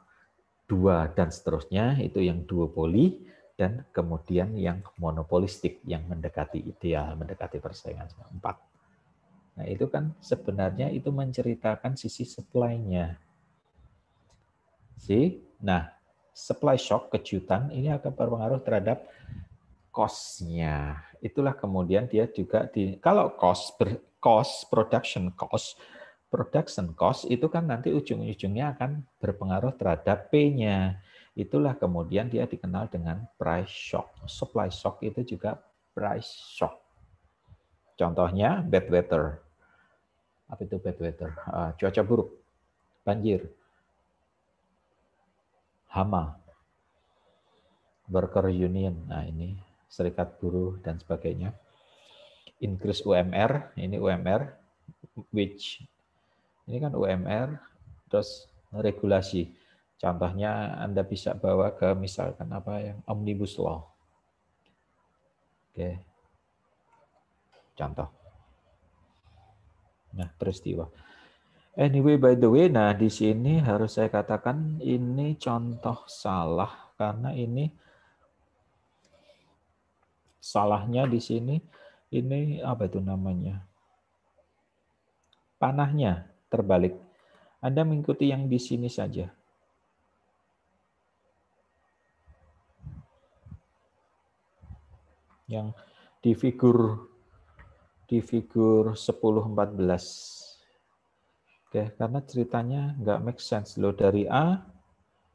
2 dan seterusnya, itu yang duopoli, dan kemudian yang monopolistik yang mendekati ideal, mendekati persaingan 4. Nah, itu kan sebenarnya itu menceritakan sisi supply-nya. Nah, supply shock, kejutan, ini akan berpengaruh terhadap cost-nya. Itulah kemudian dia juga kalau production cost itu kan nanti ujung-ujungnya akan berpengaruh terhadap P-nya. Itulah kemudian dia dikenal dengan price shock. Supply shock itu juga price shock. Contohnya bad weather. Apa itu bad weather? Cuaca buruk, banjir, hama, worker union. Nah, ini serikat buruh dan sebagainya. Increase UMR, ini UMR, which ini kan UMR, terus regulasi. Contohnya Anda bisa bawa ke misalkan apa yang Omnibus Law. Oke. Contoh. Nah, peristiwa. Anyway, by the way, nah di sini harus saya katakan ini contoh salah karena ini salahnya di sini ini apa itu namanya? Panahnya terbalik. Anda mengikuti yang di sini saja. Yang di figur 10-14. Oke, karena ceritanya nggak make sense loh. Dari A,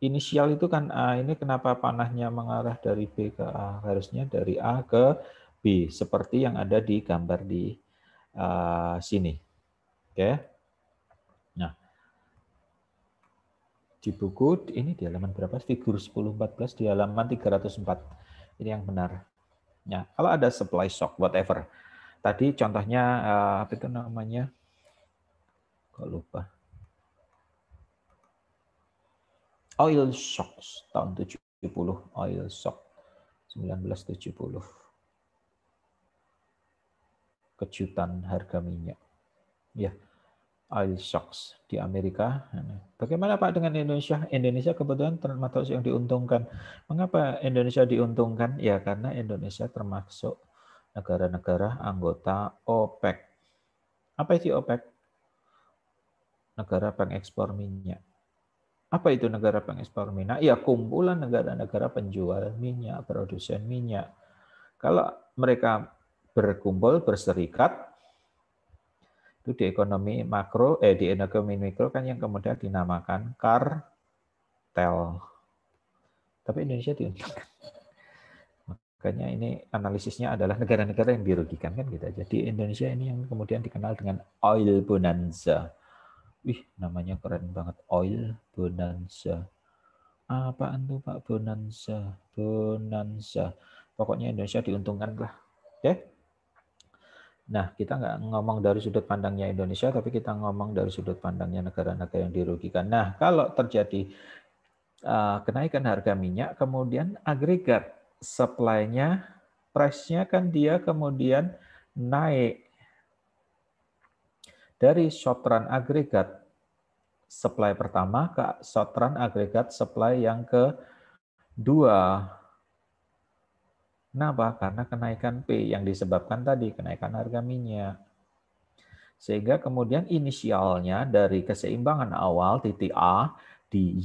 inisial itu kan A, ini kenapa panahnya mengarah dari B ke A? Harusnya dari A ke B, seperti yang ada di gambar di sini. Oke. Nah, di buku ini di halaman berapa? Figur 1014 di halaman 304. Ini yang benar. Ya, kalau ada supply shock whatever. Tadi contohnya apa itu namanya? Kok lupa. Oil shocks tahun 70, oil shock 1970. Kejutan harga minyak. Ya, oil shocks di Amerika. Bagaimana Pak dengan Indonesia? Indonesia kebetulan termasuk yang diuntungkan. Mengapa Indonesia diuntungkan? Ya karena Indonesia termasuk negara-negara anggota OPEC. Apa itu OPEC? Negara pengekspor minyak. Apa itu negara pengekspor minyak? Ya kumpulan negara-negara penjual minyak, produsen minyak. Kalau mereka berkumpul, berserikat, itu di ekonomi makro, di ekonomi mikro kan yang kemudian dinamakan kartel. Tapi Indonesia diuntungkan. Makanya ini analisisnya adalah negara-negara yang dirugikan kan gitu. Jadi Indonesia ini yang kemudian dikenal dengan oil bonanza. Wih, namanya keren banget, oil bonanza. Apaan tuh Pak bonanza? Bonanza. Pokoknya Indonesia diuntungkan lah. Oke? Nah, kita nggak ngomong dari sudut pandangnya Indonesia, tapi kita ngomong dari sudut pandangnya negara-negara yang dirugikan. Nah, kalau terjadi kenaikan harga minyak, kemudian agregat supply-nya, price-nya kan dia kemudian naik dari short run agregat supply pertama ke short run agregat supply yang kedua. Kenapa? Karena kenaikan P yang disebabkan tadi kenaikan harga minyak. Sehingga kemudian inisialnya dari keseimbangan awal titik A di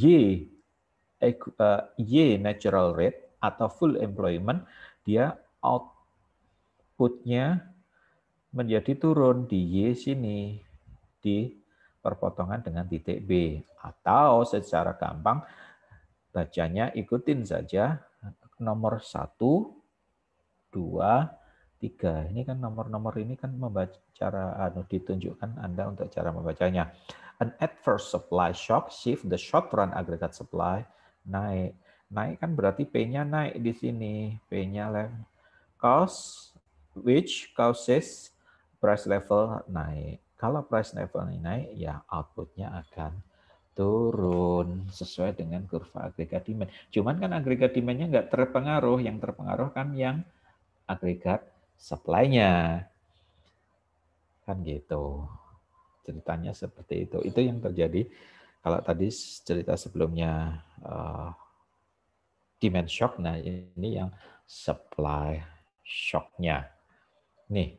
Y natural rate atau full employment, dia outputnya menjadi turun di Y sini, di perpotongan dengan titik B. Atau secara gampang, bacanya ikutin saja nomor 1, 2, 3. Ini kan nomor-nomor ini kan membaca cara ditunjukkan Anda untuk cara membacanya. An adverse supply shock shift the short run aggregate supply naik. Naik kan berarti P-nya naik di sini. P-nya cause which causes price level naik. Kalau price level ini naik, ya outputnya akan turun sesuai dengan kurva agregat demand. Cuman kan agregat demand-nya nggak terpengaruh. Yang terpengaruh kan yang agregat supply-nya. Kan gitu. Ceritanya seperti itu. Itu yang terjadi kalau tadi cerita sebelumnya demand shock, nah ini yang supply shock-nya. Nih,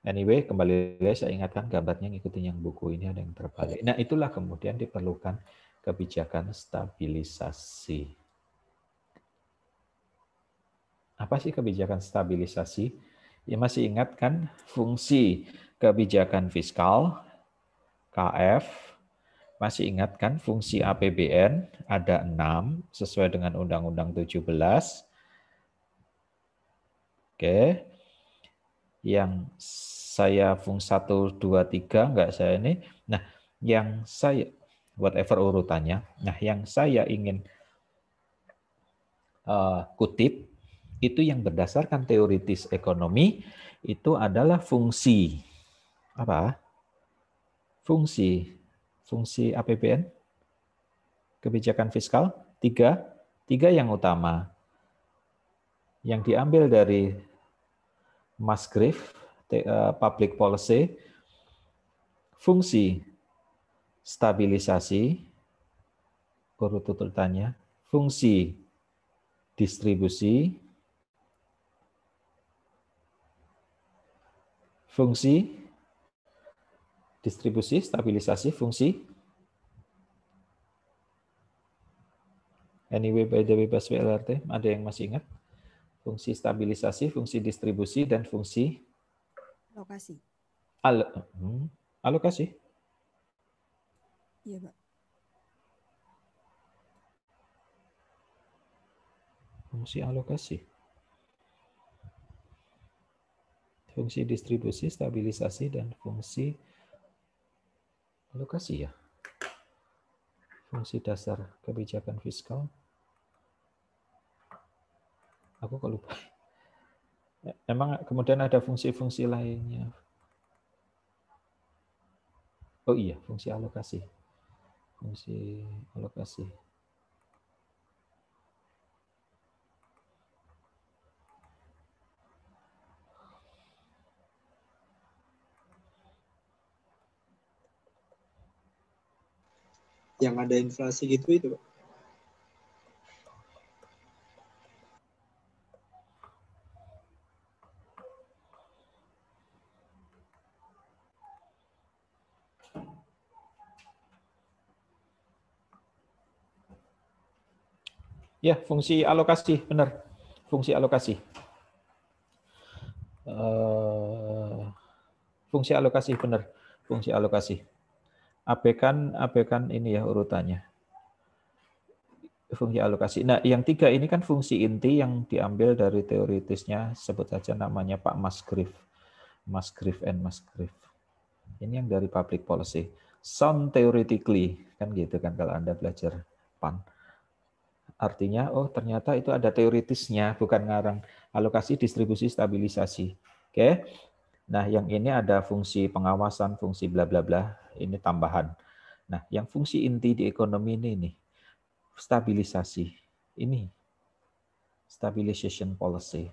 anyway, kembali lagi saya ingatkan gambarnya ngikutin yang buku ini ada yang terbalik. Nah, itulah kemudian diperlukan kebijakan stabilisasi. Apa sih kebijakan stabilisasi? Ya masih ingat kan fungsi kebijakan fiskal, KF, masih ingat kan fungsi APBN ada 6 sesuai dengan Undang-Undang 17. Oke. Yang saya fungsi 1, 2, 3 enggak saya ini. Nah, yang saya whatever urutannya. Nah, yang saya ingin kutip itu yang berdasarkan teoritis ekonomi itu adalah fungsi apa? Fungsi APBN, kebijakan fiskal, tiga yang utama. Yang diambil dari Musgrave, public policy, fungsi stabilisasi, urut-urutannya, fungsi distribusi, stabilisasi, fungsi. Anyway, by the way, Baswe LRT, ada yang masih ingat? Fungsi stabilisasi, fungsi distribusi, dan fungsi alokasi. Alokasi. Iya, Pak. Fungsi alokasi. Fungsi distribusi, stabilisasi, dan fungsi Alokasi ya. Fungsi dasar kebijakan fiskal. Aku kok lupa. Emang kemudian ada fungsi-fungsi lainnya. Oh iya, fungsi alokasi. Fungsi alokasi. Yang ada inflasi gitu itu, Pak. Ya, fungsi alokasi, benar. Fungsi alokasi. Fungsi alokasi, benar. Fungsi alokasi. Abaikan ini ya urutannya. Fungsi alokasi. Nah, yang 3 ini kan fungsi inti yang diambil dari teoritisnya, sebut saja namanya Pak Musgrave. Musgrave and Musgrave. Ini yang dari public policy. Sound theoretically, kan gitu kan kalau Anda belajar PAN. Artinya, oh ternyata itu ada teoritisnya, bukan ngarang alokasi, distribusi, stabilisasi. Oke. Nah, yang ini ada fungsi pengawasan, fungsi bla bla bla, ini tambahan. Nah, yang fungsi inti di ekonomi ini nih, stabilisasi. Ini stabilization policy.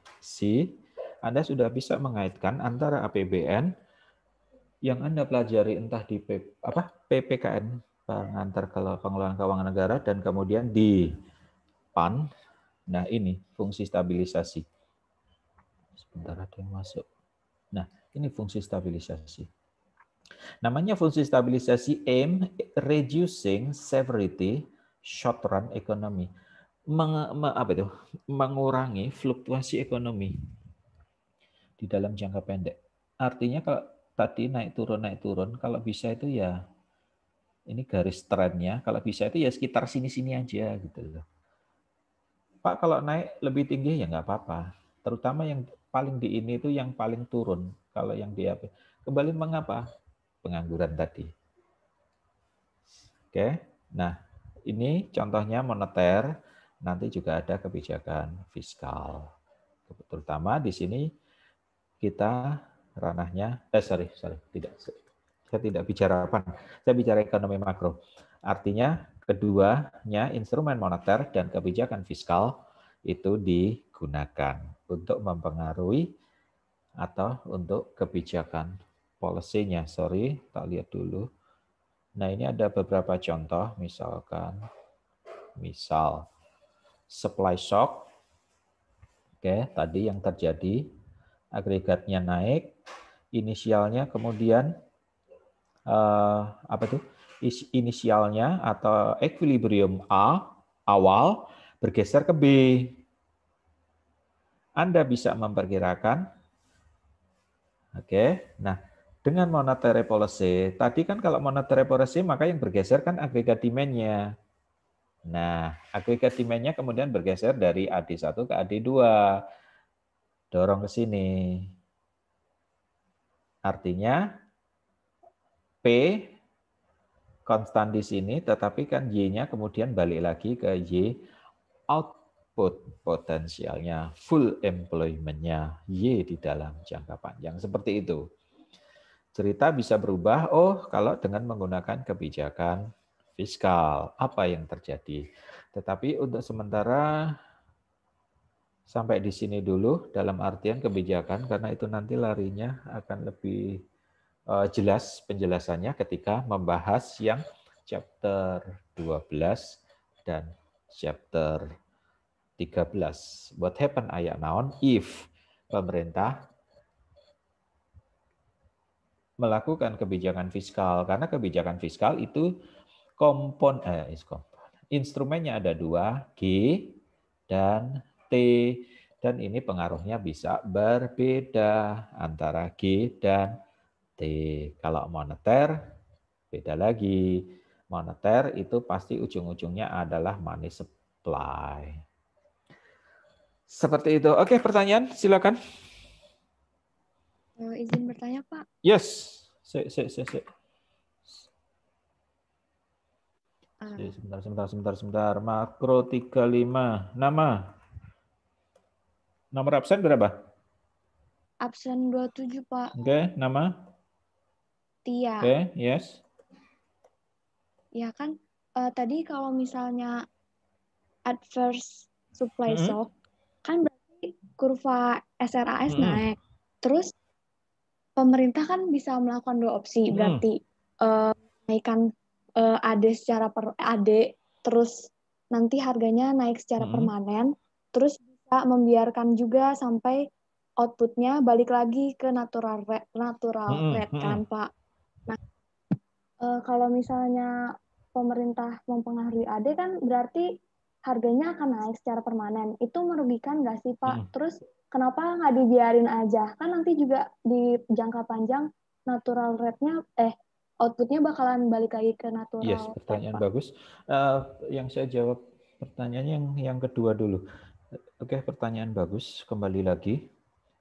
Anda sudah bisa mengaitkan antara APBN yang Anda pelajari entah di PPKN, pengantar pengelolaan keuangan negara, dan kemudian di PAN. Nah, ini fungsi stabilisasi. Sebentar ada yang masuk. Nah, ini fungsi stabilisasi. Namanya fungsi stabilisasi aim reducing severity short run economy. Mengurangi fluktuasi ekonomi di dalam jangka pendek. Artinya kalau tadi naik turun, kalau bisa itu ya ini garis trennya, kalau bisa itu ya sekitar sini-sini aja gitu loh. Pak, kalau naik lebih tinggi ya nggak apa-apa. Terutama yang paling di ini itu yang paling turun. Kalau yang di apa? Kembali mengapa? Pengangguran tadi. Oke. Nah, ini contohnya moneter, nanti juga ada kebijakan fiskal. Terutama di sini kita ranahnya, tidak. Saya tidak bicara apa, saya bicara ekonomi makro. Artinya keduanya instrumen moneter dan kebijakan fiskal itu digunakan untuk mempengaruhi atau untuk kebijakan policy-nya. Sorry, tak lihat dulu. Nah, ini ada beberapa contoh, misal supply shock. Oke, tadi yang terjadi agregatnya naik, inisialnya kemudian apa tuh? Inisialnya atau equilibrium A awal bergeser ke B. Anda bisa memperkirakan. Oke. Nah, dengan monetary policy, tadi kan kalau monetary policy maka yang bergeser kan agregat demand-nya. Nah, agregat demand-nya kemudian bergeser dari AD1 ke AD2. Dorong ke sini. Artinya P konstan di sini, tetapi kan Y-nya kemudian balik lagi ke Y output potensialnya, full employment-nya Y di dalam jangka panjang. Seperti itu. Cerita bisa berubah, oh kalau dengan menggunakan kebijakan fiskal, apa yang terjadi. Tetapi untuk sementara sampai di sini dulu dalam artian kebijakan, karena itu nanti larinya akan lebih jelas penjelasannya ketika membahas yang chapter 12 dan chapter 13. What happen ayat naon if pemerintah melakukan kebijakan fiskal, karena kebijakan fiskal itu instrumennya ada 2, G dan T, dan ini pengaruhnya bisa berbeda antara G dan T. Kalau moneter beda lagi. Moneter itu pasti ujung-ujungnya adalah money supply. Seperti itu. Oke, pertanyaan silakan. Izin bertanya, Pak. Yes. Sebentar. Makro 35. Nama nomor absen berapa? Absen 27, Pak. Oke, nama? Tia. Oke, yes. Ya kan, tadi kalau misalnya adverse supply shock, kan berarti kurva SRAS naik. Terus pemerintah kan bisa melakukan dua opsi, berarti menaikkan AD secara AD, terus nanti harganya naik secara permanen, terus bisa membiarkan juga sampai outputnya balik lagi ke natural rate kan, Pak. Nah, kalau misalnya pemerintah mempengaruhi AD kan berarti harganya akan naik secara permanen. Itu merugikan nggak sih, Pak? Terus kenapa nggak dibiarin aja? Kan nanti juga di jangka panjang natural rate-nya, output-nya bakalan balik lagi ke natural. Yes, pertanyaan bagus. Yang saya jawab pertanyaannya yang kedua dulu. Oke, pertanyaan bagus. Kembali lagi.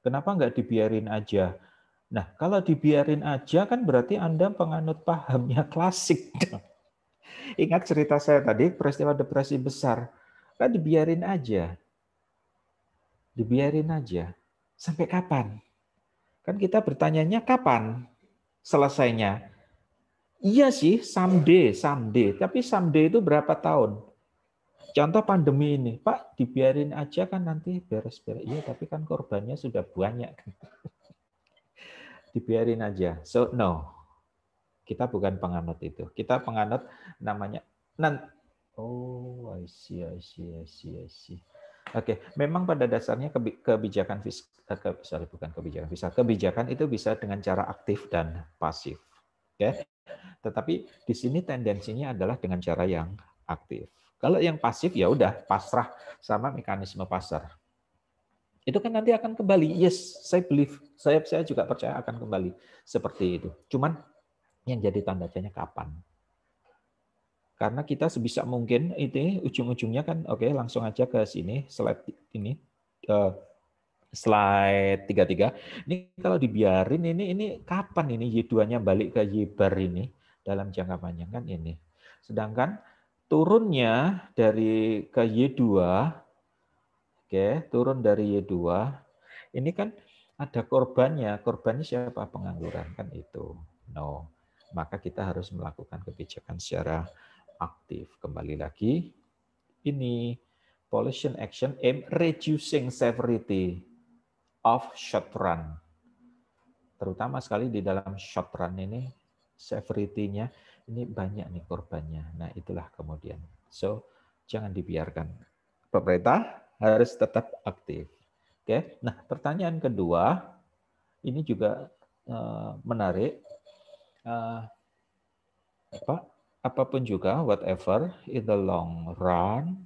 Kenapa nggak dibiarin aja? Nah, kalau dibiarin aja kan berarti Anda penganut pahamnya klasik. Ingat cerita saya tadi, peristiwa depresi besar. Kan dibiarin aja. Dibiarin aja. Sampai kapan? Kan kita bertanyanya kapan selesainya? Iya sih, someday. Tapi someday itu berapa tahun? Contoh pandemi ini, Pak, dibiarin aja kan nanti beres-beres. Iya, tapi kan korbannya sudah banyak. Dibiarin aja. So, no. Kita bukan penganut itu. Kita penganut namanya oh, I see. Oke, memang pada dasarnya kebijakan kebijakan itu bisa dengan cara aktif dan pasif. Oke. Tetapi di sini tendensinya adalah dengan cara yang aktif. Kalau yang pasif ya udah pasrah sama mekanisme pasar. Itu kan nanti akan kembali. Yes, saya juga percaya akan kembali seperti itu. Cuman yang jadi tanda tanya kapan? Karena kita sebisa mungkin itu ujung-ujungnya kan langsung aja ke sini slide ini slide 33. Ini kalau dibiarin ini kapan ini Y2-nya balik ke Y bar ini dalam jangka panjang kan ini. Sedangkan turunnya dari ke Y2 turun dari Y2 ini kan ada korbannya. Korbannya siapa? Pengangguran kan itu. No. Maka kita harus melakukan kebijakan secara aktif. Kembali lagi, ini policy action aim reducing severity of short run. Terutama sekali di dalam short run ini, severity-nya ini banyak nih korbannya. Nah, itulah kemudian. So, jangan dibiarkan. Pemerintah harus tetap aktif. Oke. Nah, pertanyaan kedua, ini juga menarik. Apapun juga, whatever, in the long run,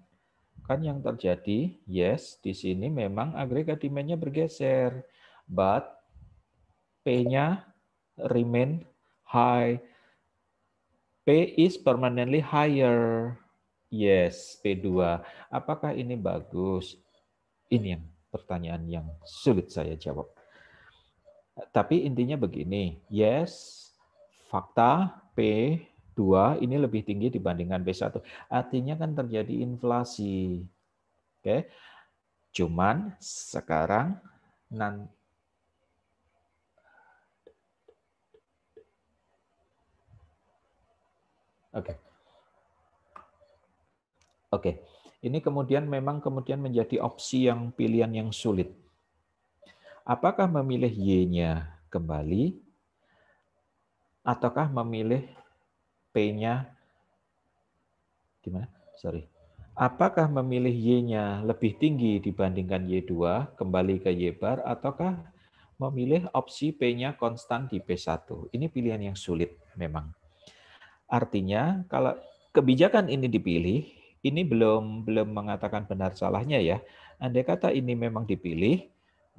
kan yang terjadi, yes, di sini memang agregat demand-nya bergeser, but P-nya remain high. P is permanently higher. Yes, P2. Apakah ini bagus? Ini yang pertanyaan yang sulit saya jawab. Tapi intinya begini, yes, fakta P2 ini lebih tinggi dibandingkan P1. Artinya kan terjadi inflasi. Oke. Cuman sekarang Oke. Ini kemudian menjadi opsi yang pilihan yang sulit. Apakah memilih Y-nya kembali ataukah memilih P-nya gimana? Apakah memilih Y-nya lebih tinggi dibandingkan Y2 kembali ke Y bar ataukah memilih opsi P-nya konstan di P1? Ini pilihan yang sulit memang. Artinya kalau kebijakan ini dipilih, ini belum mengatakan benar salahnya ya. Andai kata ini memang dipilih,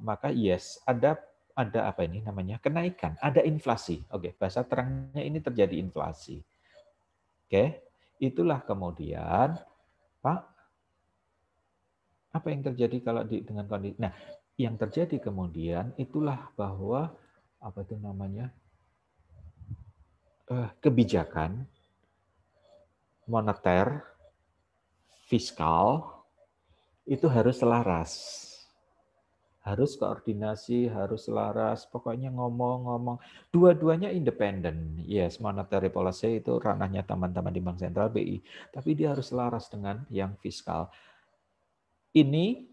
maka yes, ada apa ini namanya? Kenaikan, ada inflasi. Oke, bahasa terangnya ini terjadi inflasi. Oke, itulah kemudian Pak, apa yang terjadi kalau dengan kondisi? Nah, yang terjadi kemudian itulah bahwa apa itu namanya? Kebijakan moneter, fiskal, itu harus selaras. Harus koordinasi, harus selaras, pokoknya ngomong-ngomong. Dua-duanya independen. Yes, monetary policy itu ranahnya teman-teman di Bank Sentral BI. Tapi dia harus selaras dengan yang fiskal. Ini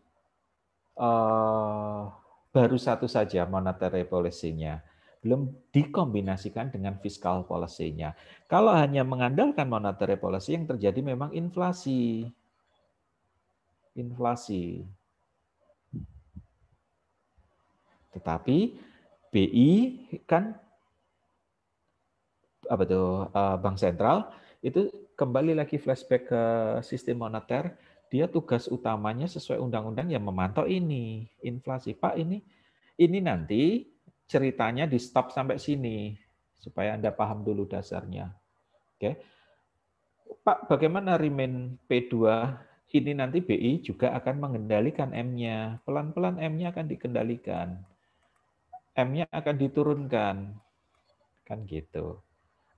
baru satu saja monetary policy-nya. Belum dikombinasikan dengan fiscal policy-nya. Kalau hanya mengandalkan monetary policy, yang terjadi memang inflasi. Inflasi. Tetapi BI kan Bank Sentral itu kembali lagi flashback ke sistem moneter, dia tugas utamanya sesuai undang-undang yang memantau ini inflasi. Pak, ini nanti ceritanya di stop sampai sini supaya Anda paham dulu dasarnya. Oke. Pak, bagaimana remain P2 ini nanti BI juga akan mengendalikan M-nya. Pelan-pelan M-nya akan dikendalikan. M-nya akan diturunkan. Kan gitu.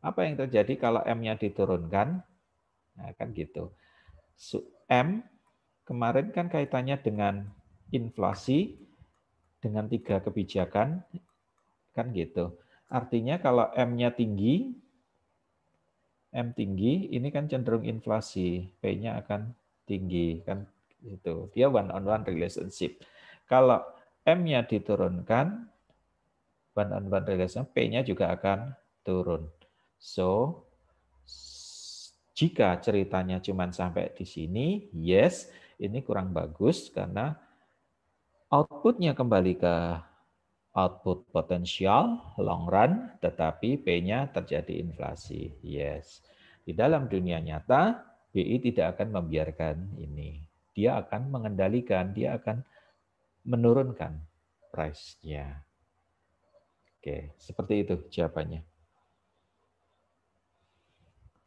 Apa yang terjadi kalau M-nya diturunkan? Nah, kan gitu. M kemarin kan kaitannya dengan inflasi, dengan 3 kebijakan, kan gitu. Artinya kalau M-nya tinggi, M tinggi, ini kan cenderung inflasi, P-nya akan tinggi, kan gitu. Dia one-on-one relationship. Kalau M-nya diturunkan, one-on-one relationship, P-nya juga akan turun. So, jika ceritanya cuma sampai di sini, yes, ini kurang bagus karena outputnya kembali ke output potensial long run, tetapi P-nya terjadi inflasi. Yes. Di dalam dunia nyata, BI tidak akan membiarkan ini. Dia akan mengendalikan, dia akan menurunkan price-nya. Oke, seperti itu jawabannya.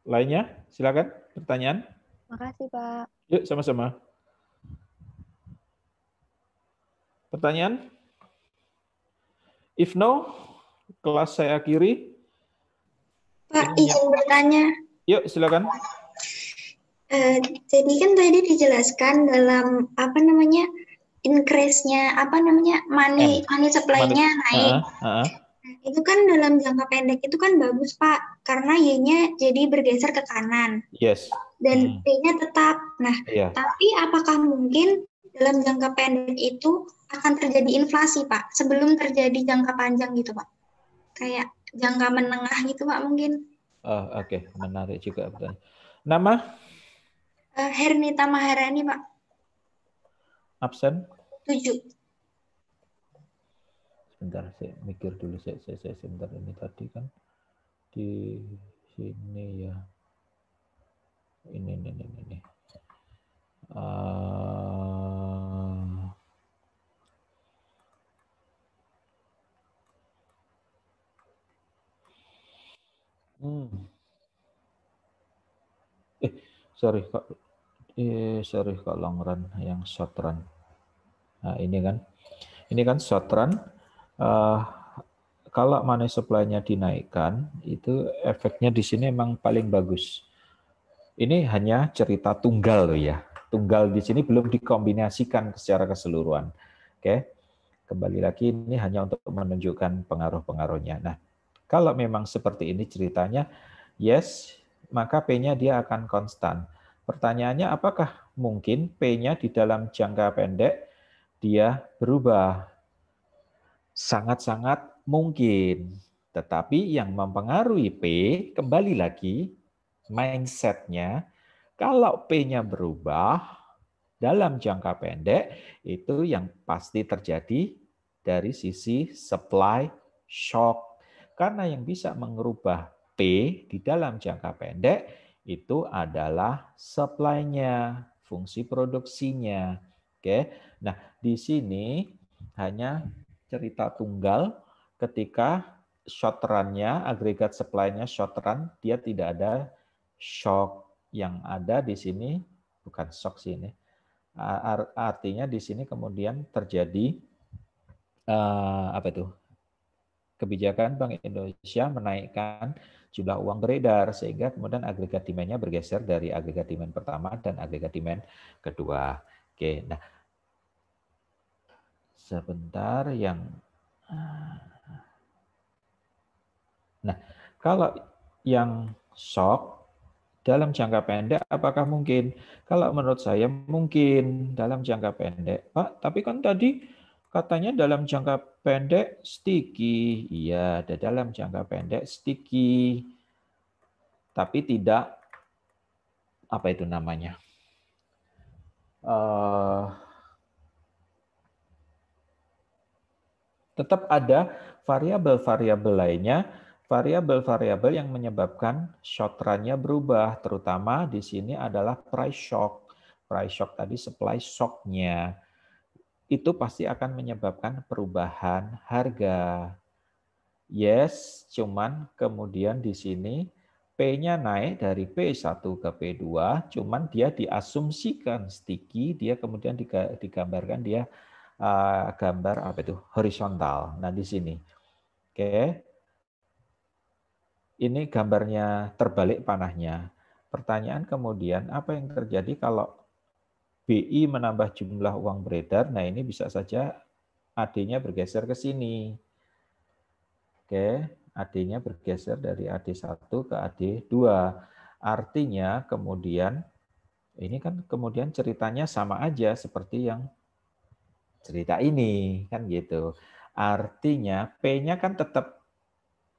Lainnya, silakan pertanyaan. Makasih, Pak. Yuk, sama-sama. Pertanyaan? If no, kelas saya akhiri. Pak, izin bertanya. Yuk, silakan. Jadi kan tadi dijelaskan dalam apa namanya increase-nya money supply-nya naik. Itu kan dalam jangka pendek itu kan bagus Pak, karena Y-nya jadi bergeser ke kanan. Yes. Dan P-nya tetap. Nah, tapi apakah mungkin dalam jangka pendek itu akan terjadi inflasi Pak, sebelum terjadi jangka panjang gitu Pak? Kayak jangka menengah gitu Pak mungkin? Oke, menarik juga pertanyaan. Nama? Hernita Maharani Pak. Absen? 7. Sebentar, saya mikir dulu. Saya sebentar, ini tadi kan di sini ya. Ini. Sorry kok long run, yang short run. Nah, ini kan short run. Kalau money supply-nya dinaikkan, itu efeknya di sini memang paling bagus. Ini hanya cerita tunggal loh ya. Tunggal di sini belum dikombinasikan secara keseluruhan. Oke. Kembali lagi ini hanya untuk menunjukkan pengaruh-pengaruhnya. Nah, kalau memang seperti ini ceritanya, yes, maka P-nya dia akan konstan. Pertanyaannya, apakah mungkin P-nya di dalam jangka pendek dia berubah? Sangat-sangat mungkin. Tetapi yang mempengaruhi P, kembali lagi, mindset-nya, kalau P-nya berubah dalam jangka pendek, itu yang pasti terjadi dari sisi supply shock. Karena yang bisa mengubah P di dalam jangka pendek itu adalah supply-nya, fungsi produksinya. Oke. Nah, di sini hanya cerita tunggal ketika short run-nya, agregat supply-nya short run, dia tidak ada shock. Yang ada di sini bukan shock sih ini. Artinya di sini kemudian terjadi kebijakan Bank Indonesia menaikkan jumlah uang beredar sehingga kemudian agregat demand-nya bergeser dari agregat demand pertama dan agregat demand kedua. Oke, nah sebentar kalau yang shock dalam jangka pendek apakah mungkin? Kalau menurut saya mungkin dalam jangka pendek. Pak, tapi kan tadi katanya dalam jangka pendek sticky. Iya, ada dalam jangka pendek sticky. Tapi tidak, apa itu namanya? Tetap ada variabel-variabel lainnya, variabel-variabel yang menyebabkan short run-nya berubah, terutama di sini adalah price shock. Price shock tadi supply shock-nya. Itu pasti akan menyebabkan perubahan harga. Yes, cuman kemudian di sini P-nya naik dari P1 ke P2, cuman dia diasumsikan sticky, dia kemudian digambarkan dia gambar apa itu horizontal. Nah di sini, oke, ini gambarnya terbalik panahnya. Pertanyaan kemudian apa yang terjadi kalau BI menambah jumlah uang beredar? Nah ini bisa saja AD-nya bergeser ke sini. Oke, AD-nya bergeser dari AD1 ke AD2. Artinya kemudian ini kan kemudian ceritanya sama aja seperti yang cerita ini kan gitu. Artinya P-nya kan tetap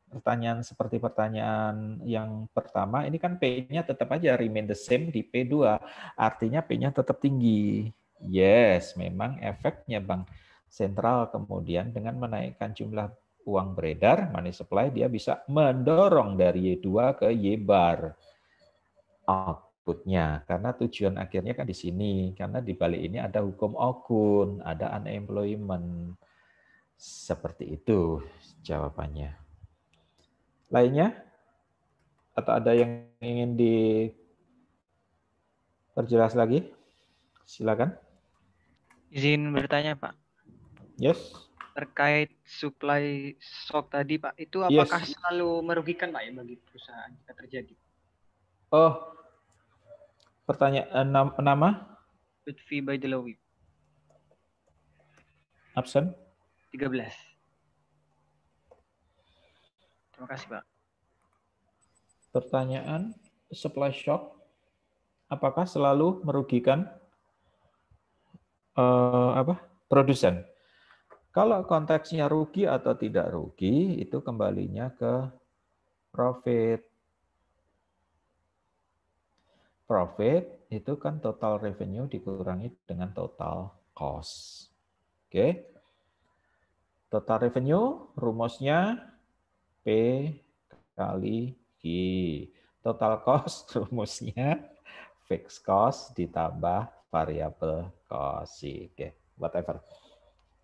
pertanyaan seperti pertanyaan yang pertama ini kan P-nya tetap aja remain the same di P2. Artinya P-nya tetap tinggi. Yes, memang efeknya Bank Sentral kemudian dengan menaikkan jumlah uang beredar, money supply, dia bisa mendorong dari Y2 ke Y bar outputnya. Karena tujuan akhirnya kan di sini. Karena di balik ini ada hukum Okun, ada unemployment. Seperti itu jawabannya. Lainnya? Atau ada yang ingin diperjelas lagi? Silakan. Izin bertanya, Pak. Yes. Terkait supply shock tadi, Pak, itu apakah selalu merugikan, Pak, ya, bagi perusahaan jika terjadi? Oh, pertanyaan nama? Lutfi Baidlawi. Absen? 13. Terima kasih, Pak. Pertanyaan, supply shock, apakah selalu merugikan produsen? Kalau konteksnya rugi atau tidak rugi, itu kembalinya ke profit. Profit itu kan total revenue dikurangi dengan total cost. Oke. Total revenue rumusnya P kali Q. Total cost rumusnya fixed cost ditambah variable cost. Oke, whatever.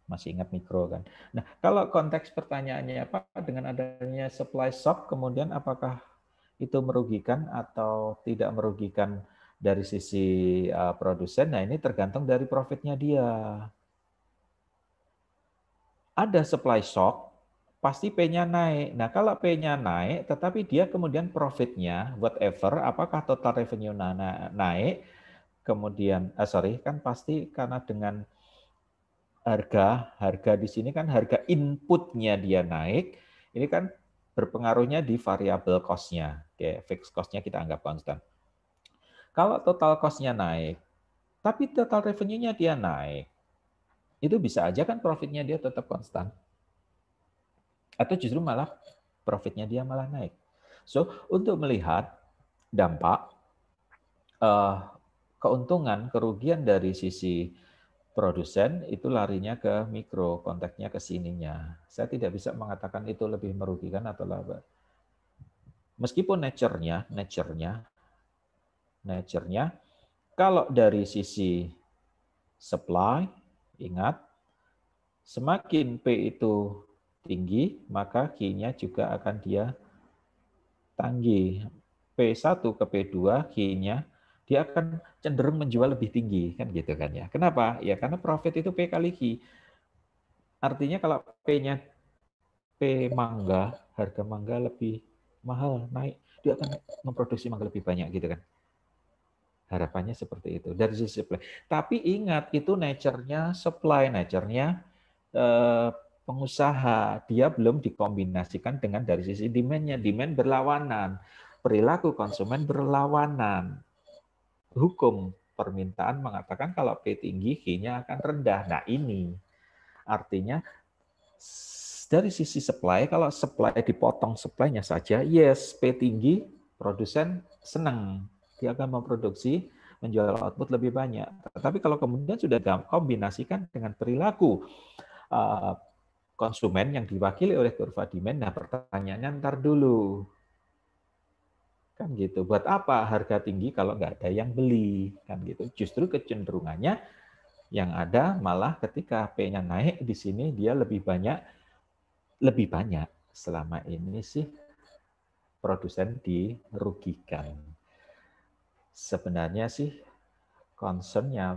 Masih ingat mikro kan. Nah, kalau konteks pertanyaannya Pak, dengan adanya supply shock, kemudian apakah itu merugikan atau tidak merugikan dari sisi produsen? Nah, ini tergantung dari profitnya dia. Ada supply shock, pasti P-nya naik. Nah, kalau P-nya naik, tetapi dia kemudian profitnya, whatever, apakah total revenue naik, kemudian, kan pasti karena dengan harga di sini kan harga inputnya dia naik, ini kan berpengaruhnya di variabel cost-nya. Oke, fixed cost-nya kita anggap konstan. Kalau total cost-nya naik, tapi total revenue-nya dia naik, itu bisa aja kan profit-nya dia tetap konstan. Atau justru malah profit-nya dia malah naik. So, untuk melihat dampak keuntungan, kerugian dari sisi produsen itu larinya ke mikro, konteksnya ke sininya. Saya tidak bisa mengatakan itu lebih merugikan atau laba. Meskipun nature-nya, kalau dari sisi supply, ingat, semakin P itu tinggi, maka Q-nya juga akan dia tanggi. P1 ke P2, Q-nya dia akan cenderung menjual lebih tinggi, kan gitu kan ya. Kenapa? Ya karena profit itu P kali Q. Artinya kalau P-nya P mangga, harga mangga lebih mahal, naik, dia akan memproduksi mangga lebih banyak gitu kan. Harapannya seperti itu dari sisi supply. Tapi ingat itu nature-nya supply, nature-nya pengusaha. Dia belum dikombinasikan dengan dari sisi demand-nya. Demand berlawanan, perilaku konsumen berlawanan. Hukum permintaan mengatakan kalau P tinggi, Q-nya akan rendah. Nah ini artinya dari sisi supply, kalau supply dipotong supply-nya saja, yes, P tinggi, produsen senang. Dia akan memproduksi, menjual output lebih banyak. Tapi kalau kemudian sudah kombinasikan dengan perilaku konsumen yang diwakili oleh kurva demand, nah pertanyaannya ntar dulu. Kan gitu. Buat apa harga tinggi kalau nggak ada yang beli? Kan gitu. Justru kecenderungannya yang ada malah ketika P-nya naik di sini dia lebih banyak selama ini sih produsen dirugikan. Sebenarnya sih concernnya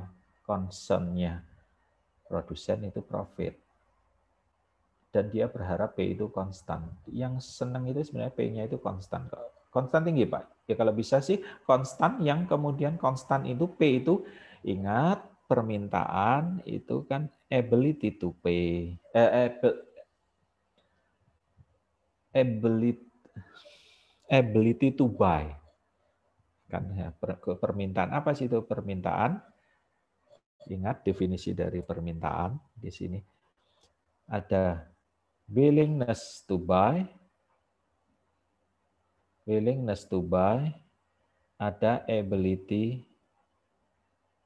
produsen itu profit dan dia berharap P itu konstan. Yang senang itu sebenarnya P-nya itu konstan. Konstan tinggi Pak. Ya kalau bisa sih konstan, yang kemudian konstan itu P itu, ingat permintaan itu kan ability to pay, ability to buy. Kan ya, permintaan apa sih itu permintaan? Ingat definisi dari permintaan di sini. Ada willingness to buy, ada ability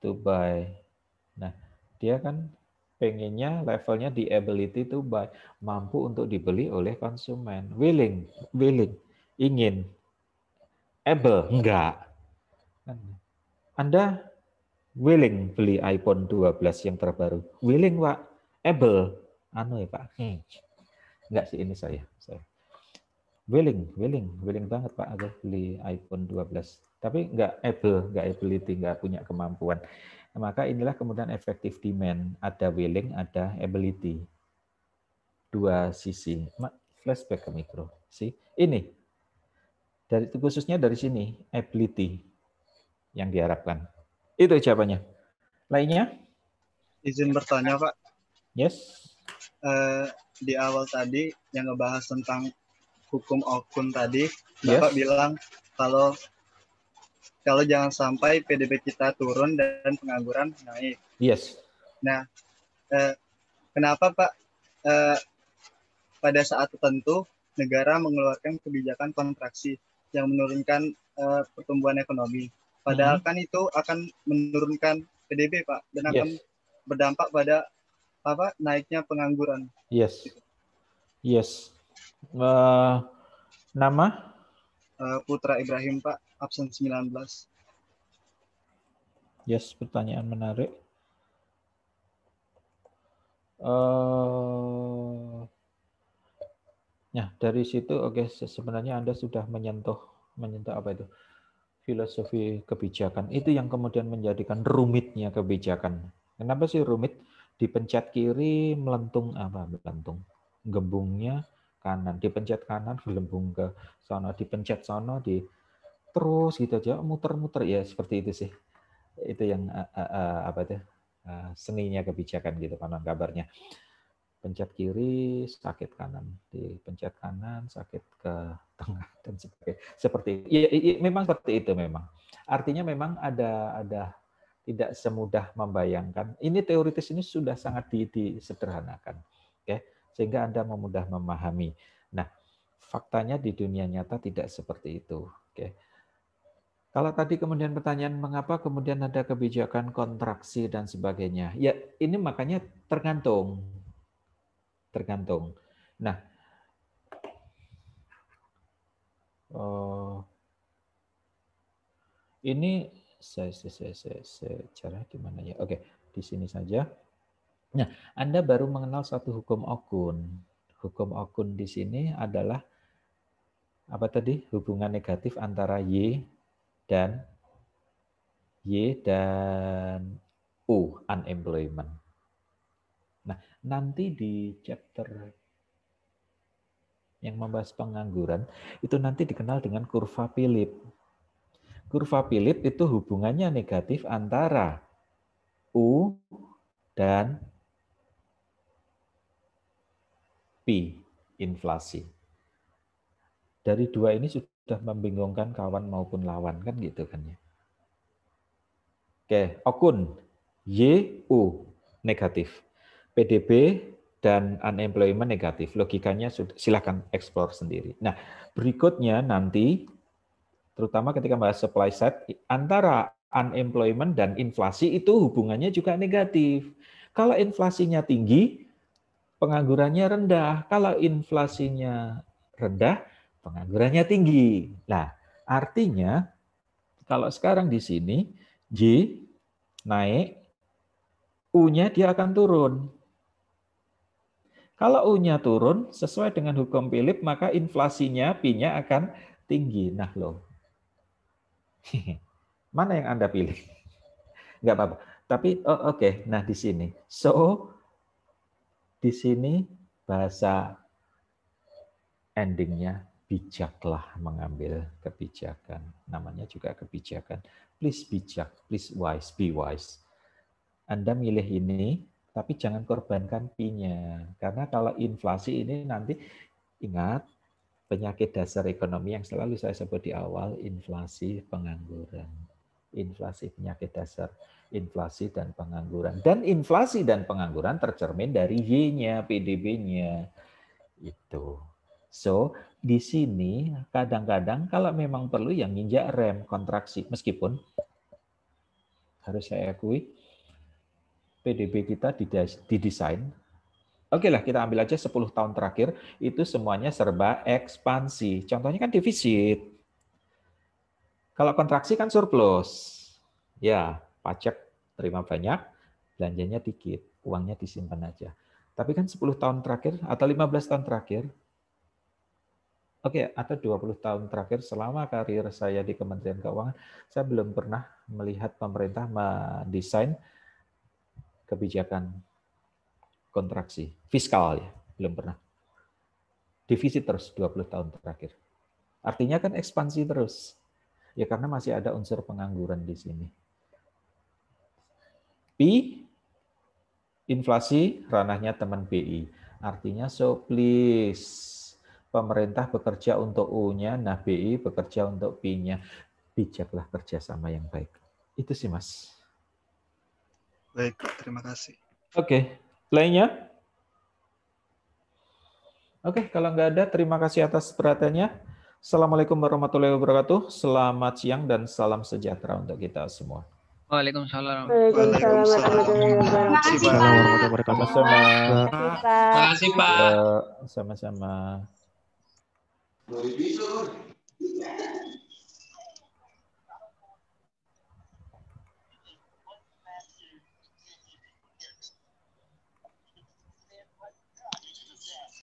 to buy. Nah, dia kan pengennya levelnya di ability to buy, mampu untuk dibeli oleh konsumen. Willing, ingin. Able, enggak. Anda willing beli iPhone 12 yang terbaru. Willing, Pak. Able. Anu ya, Pak. Enggak sih, ini saya. Willing banget Pak agar beli iPhone 12. Tapi enggak able, enggak ability, enggak punya kemampuan. Maka inilah kemudian efektif demand. Ada willing, ada ability. Dua sisi. Flashback ke mikro. See? Ini. Khususnya dari sini, ability yang diharapkan. Itu jawabannya. Lainnya? Izin bertanya, Pak. Yes. Di awal tadi yang ngebahas tentang hukum Okun tadi, Bapak bilang kalau jangan sampai PDB kita turun dan pengangguran naik. Yes. Nah, kenapa Pak pada saat tertentu negara mengeluarkan kebijakan kontraksi yang menurunkan pertumbuhan ekonomi? Padahal kan itu akan menurunkan PDB, Pak, dan akan berdampak pada naiknya pengangguran. Yes. Nama? Putra Ibrahim, Pak, absen 19. Yes, pertanyaan menarik. Nah, dari situ oke, sebenarnya Anda sudah menyentuh apa itu? Filosofi kebijakan. Itu yang kemudian menjadikan rumitnya kebijakan. Kenapa sih rumit? Dipencet kiri melentung gembungnya kanan, dipencet kanan gelembung ke sono, dipencet sono terus gitu aja muter-muter ya, seperti itu sih. Itu yang seninya kebijakan gitu konon kabarnya. Pencet kiri sakit kanan, dipencet kanan sakit ke tengah dan sebagainya. Seperti memang seperti itu memang. Artinya memang ada tidak semudah membayangkan. Ini teoritis ini sudah sangat disederhanakan, oke, sehingga Anda mudah memahami. Nah, faktanya di dunia nyata tidak seperti itu, oke. Kalau tadi kemudian pertanyaan mengapa kemudian ada kebijakan kontraksi dan sebagainya, ya ini makanya tergantung. Nah, ini saya cara gimana ya? Oke, di sini saja. Nah, Anda baru mengenal satu hukum Okun. Hukum Okun di sini adalah apa tadi? Hubungan negatif antara Y dan U, unemployment. Nah, nanti di chapter yang membahas pengangguran, itu nanti dikenal dengan kurva Philip. Kurva Philip itu hubungannya negatif antara U dan P, inflasi. Dari dua ini sudah membingungkan kawan maupun lawan, kan gitu kan ya. Oke, Okun, Y, U, negatif. PDB dan unemployment negatif. Logikanya silahkan explore sendiri. Nah, berikutnya nanti, terutama ketika bahas supply side, antara unemployment dan inflasi itu hubungannya juga negatif. Kalau inflasinya tinggi, penganggurannya rendah. Kalau inflasinya rendah, penganggurannya tinggi. Nah, artinya kalau sekarang di sini Y naik, U-nya dia akan turun. Kalau U-nya turun, sesuai dengan hukum Philip, maka inflasinya, P-nya akan tinggi. Nah loh, mana yang Anda pilih? Nggak apa-apa. Tapi oke. Nah di sini. So, di sini bahasa endingnya, bijaklah mengambil kebijakan. Namanya juga kebijakan. Please bijak, please wise, be wise. Anda milih ini, tapi jangan korbankan P-nya. Karena kalau inflasi ini nanti, ingat, penyakit dasar ekonomi yang selalu saya sebut di awal, inflasi, pengangguran. Inflasi, penyakit dasar, inflasi dan pengangguran. Dan inflasi dan pengangguran tercermin dari Y-nya, PDB-nya. Itu. So, di sini kadang-kadang kalau memang perlu yang nginjak rem, kontraksi. Meskipun, harus saya akui, PDB kita didesain, oke lah kita ambil aja 10 tahun terakhir, itu semuanya serba ekspansi. Contohnya kan defisit. Kalau kontraksi kan surplus. Ya, pajak terima banyak, belanjanya dikit, uangnya disimpan aja. Tapi kan 10 tahun terakhir atau 15 tahun terakhir, oke, atau 20 tahun terakhir selama karir saya di Kementerian Keuangan, saya belum pernah melihat pemerintah mendesain kebijakan kontraksi fiskal, ya, belum pernah. Defisit terus 20 tahun terakhir. Artinya kan ekspansi terus. Ya karena masih ada unsur pengangguran di sini. P, inflasi, ranahnya teman BI. Artinya so please, pemerintah bekerja untuk U-nya, nah BI bekerja untuk P-nya. Bijaklah kerjasama yang baik. Itu sih Mas. Baik, terima kasih. Oke, lainnya? Oke, kalau nggak ada, terima kasih atas perhatiannya. Assalamualaikum warahmatullahi wabarakatuh. Selamat siang dan salam sejahtera untuk kita semua. Waalaikumsalam. Makasih, Pak. Sama-sama. Makasih, Pak. Ya, sama-sama.